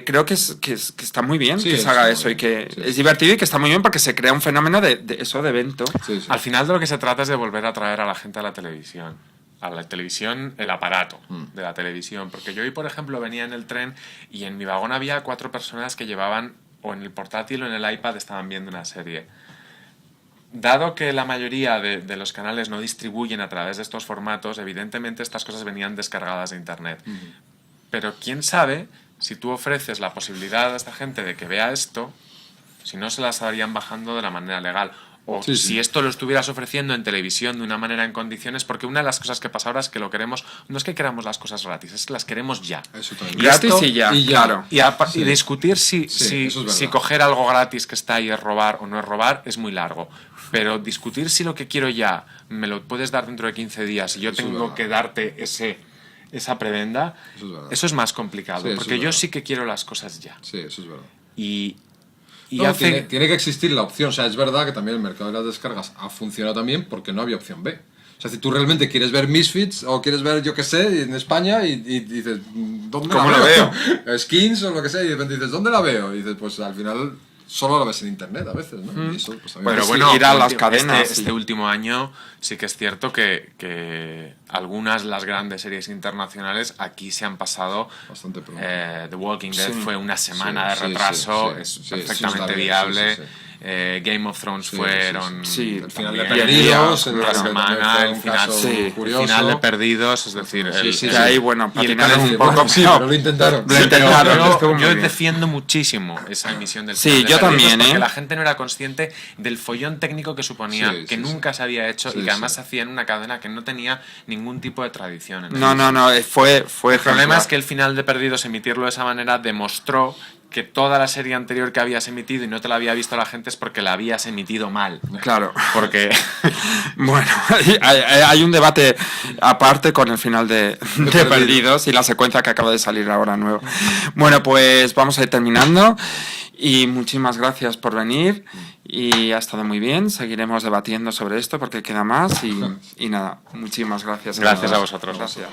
Speaker 1: Creo que está muy bien
Speaker 2: Sí,
Speaker 1: que se
Speaker 2: está
Speaker 1: haga
Speaker 2: muy
Speaker 1: eso y
Speaker 2: bien,
Speaker 1: que
Speaker 2: sí.
Speaker 1: es divertido y que está muy bien porque se crea un fenómeno de eso de evento.
Speaker 2: Sí, sí.
Speaker 3: Al final de lo que se trata es de volver a traer a la gente a la televisión. A la televisión, el aparato de la televisión. Porque yo hoy, por ejemplo, venía en el tren y en mi vagón había 4 personas que llevaban, o en el portátil o en el iPad, estaban viendo una serie. Dado que la mayoría de los canales no distribuyen a través de estos formatos, evidentemente estas cosas venían descargadas de internet. Pero quién sabe si tú ofreces la posibilidad a esta gente de que vea esto, si no se las estarían bajando de la manera legal. O
Speaker 2: Sí,
Speaker 3: si
Speaker 2: sí.
Speaker 3: esto lo estuvieras ofreciendo en televisión de una manera en condiciones, porque una de las cosas que pasa ahora es que lo queremos, no es que queramos las cosas gratis, es que las queremos ya.
Speaker 2: Eso también.
Speaker 1: Gratis
Speaker 3: esto-
Speaker 1: y ya,
Speaker 2: y ya.
Speaker 1: claro.
Speaker 3: Y discutir si,
Speaker 2: Sí, eso es
Speaker 3: si
Speaker 2: verdad.
Speaker 3: coger algo gratis que está ahí es robar o no es robar es muy largo. Pero discutir si lo que quiero ya me lo puedes dar dentro de 15 días y yo
Speaker 2: Eso es
Speaker 3: tengo
Speaker 2: verdad.
Speaker 3: que darte esa prebenda,
Speaker 2: Eso es verdad.
Speaker 3: eso es más complicado.
Speaker 2: Sí, eso
Speaker 3: porque
Speaker 2: es
Speaker 3: yo
Speaker 2: verdad.
Speaker 3: sí que quiero las cosas ya.
Speaker 2: Sí, eso es verdad.
Speaker 3: Y
Speaker 2: No,
Speaker 3: hace...
Speaker 2: tiene que existir la opción. O sea, es verdad que también el mercado de las descargas ha funcionado también porque no había opción B. O sea, si tú realmente quieres ver Misfits o quieres ver, yo qué sé, en España y dices, ¿dónde
Speaker 1: ¿Cómo
Speaker 2: la
Speaker 1: la
Speaker 2: veo? Skins o lo que sea, y de repente dices, ¿dónde la veo? Y dices, pues al final solo la ves en internet a veces, ¿no? Y eso, pues, también
Speaker 1: Pero
Speaker 3: Pero
Speaker 1: sí,
Speaker 3: bueno,
Speaker 1: ir a las
Speaker 3: último-
Speaker 1: cadenas,
Speaker 3: este
Speaker 1: sí.
Speaker 3: último año sí que es cierto que algunas de las grandes series internacionales aquí se han pasado.
Speaker 2: Bastante pronto.
Speaker 3: The Walking Dead
Speaker 1: Sí.
Speaker 3: fue una semana
Speaker 2: Sí,
Speaker 3: de
Speaker 2: sí,
Speaker 3: retraso,
Speaker 2: sí,
Speaker 3: es
Speaker 2: sí, sí,
Speaker 3: perfectamente
Speaker 2: está bien,
Speaker 3: viable.
Speaker 2: sí, sí, sí.
Speaker 3: Game of Thrones
Speaker 2: Sí,
Speaker 3: fueron
Speaker 1: sí, sí.
Speaker 2: El final de
Speaker 3: también
Speaker 2: Perdidos,
Speaker 3: una
Speaker 1: claro,
Speaker 3: semana, el
Speaker 2: un
Speaker 3: final,
Speaker 2: caso
Speaker 1: Sí.
Speaker 2: curioso.
Speaker 3: el final de Perdidos, es decir,
Speaker 2: Sí,
Speaker 3: el-
Speaker 2: sí,
Speaker 3: el-
Speaker 1: Que ahí, bueno,
Speaker 3: y el
Speaker 1: patinaron un
Speaker 3: cáncer,
Speaker 1: poco.
Speaker 2: Bueno, sí, pero lo intentaron.
Speaker 1: Lo intentaron,
Speaker 3: Yo,
Speaker 1: estuvo muy
Speaker 3: yo
Speaker 1: bien.
Speaker 3: defiendo muchísimo esa emisión del
Speaker 1: Sí,
Speaker 3: final de
Speaker 1: yo
Speaker 3: Perdidos
Speaker 1: también,
Speaker 3: porque
Speaker 1: ¿eh?
Speaker 3: la gente no era consciente del follón técnico que suponía,
Speaker 2: Sí,
Speaker 3: que
Speaker 2: sí,
Speaker 3: nunca se había hecho
Speaker 2: Sí,
Speaker 3: y que además
Speaker 2: sí.
Speaker 3: se hacía en una cadena que no tenía ningún tipo de tradición. En
Speaker 1: No,
Speaker 3: el-
Speaker 1: no, no, fue
Speaker 3: El problema
Speaker 1: ejemplar.
Speaker 3: es que el final de Perdidos, emitirlo de esa manera, demostró que toda la serie anterior que habías emitido y no te la había visto la gente es porque la habías emitido mal.
Speaker 1: Claro.
Speaker 3: Porque
Speaker 1: Bueno, hay un debate aparte con el final de Perdidos y la secuencia que acaba de salir ahora nuevo. Bueno, pues vamos a ir terminando y muchísimas gracias por venir y ha estado muy bien. Seguiremos debatiendo sobre esto porque queda más y nada, muchísimas gracias.
Speaker 3: Gracias a
Speaker 1: todos.
Speaker 3: vosotros.
Speaker 1: Gracias.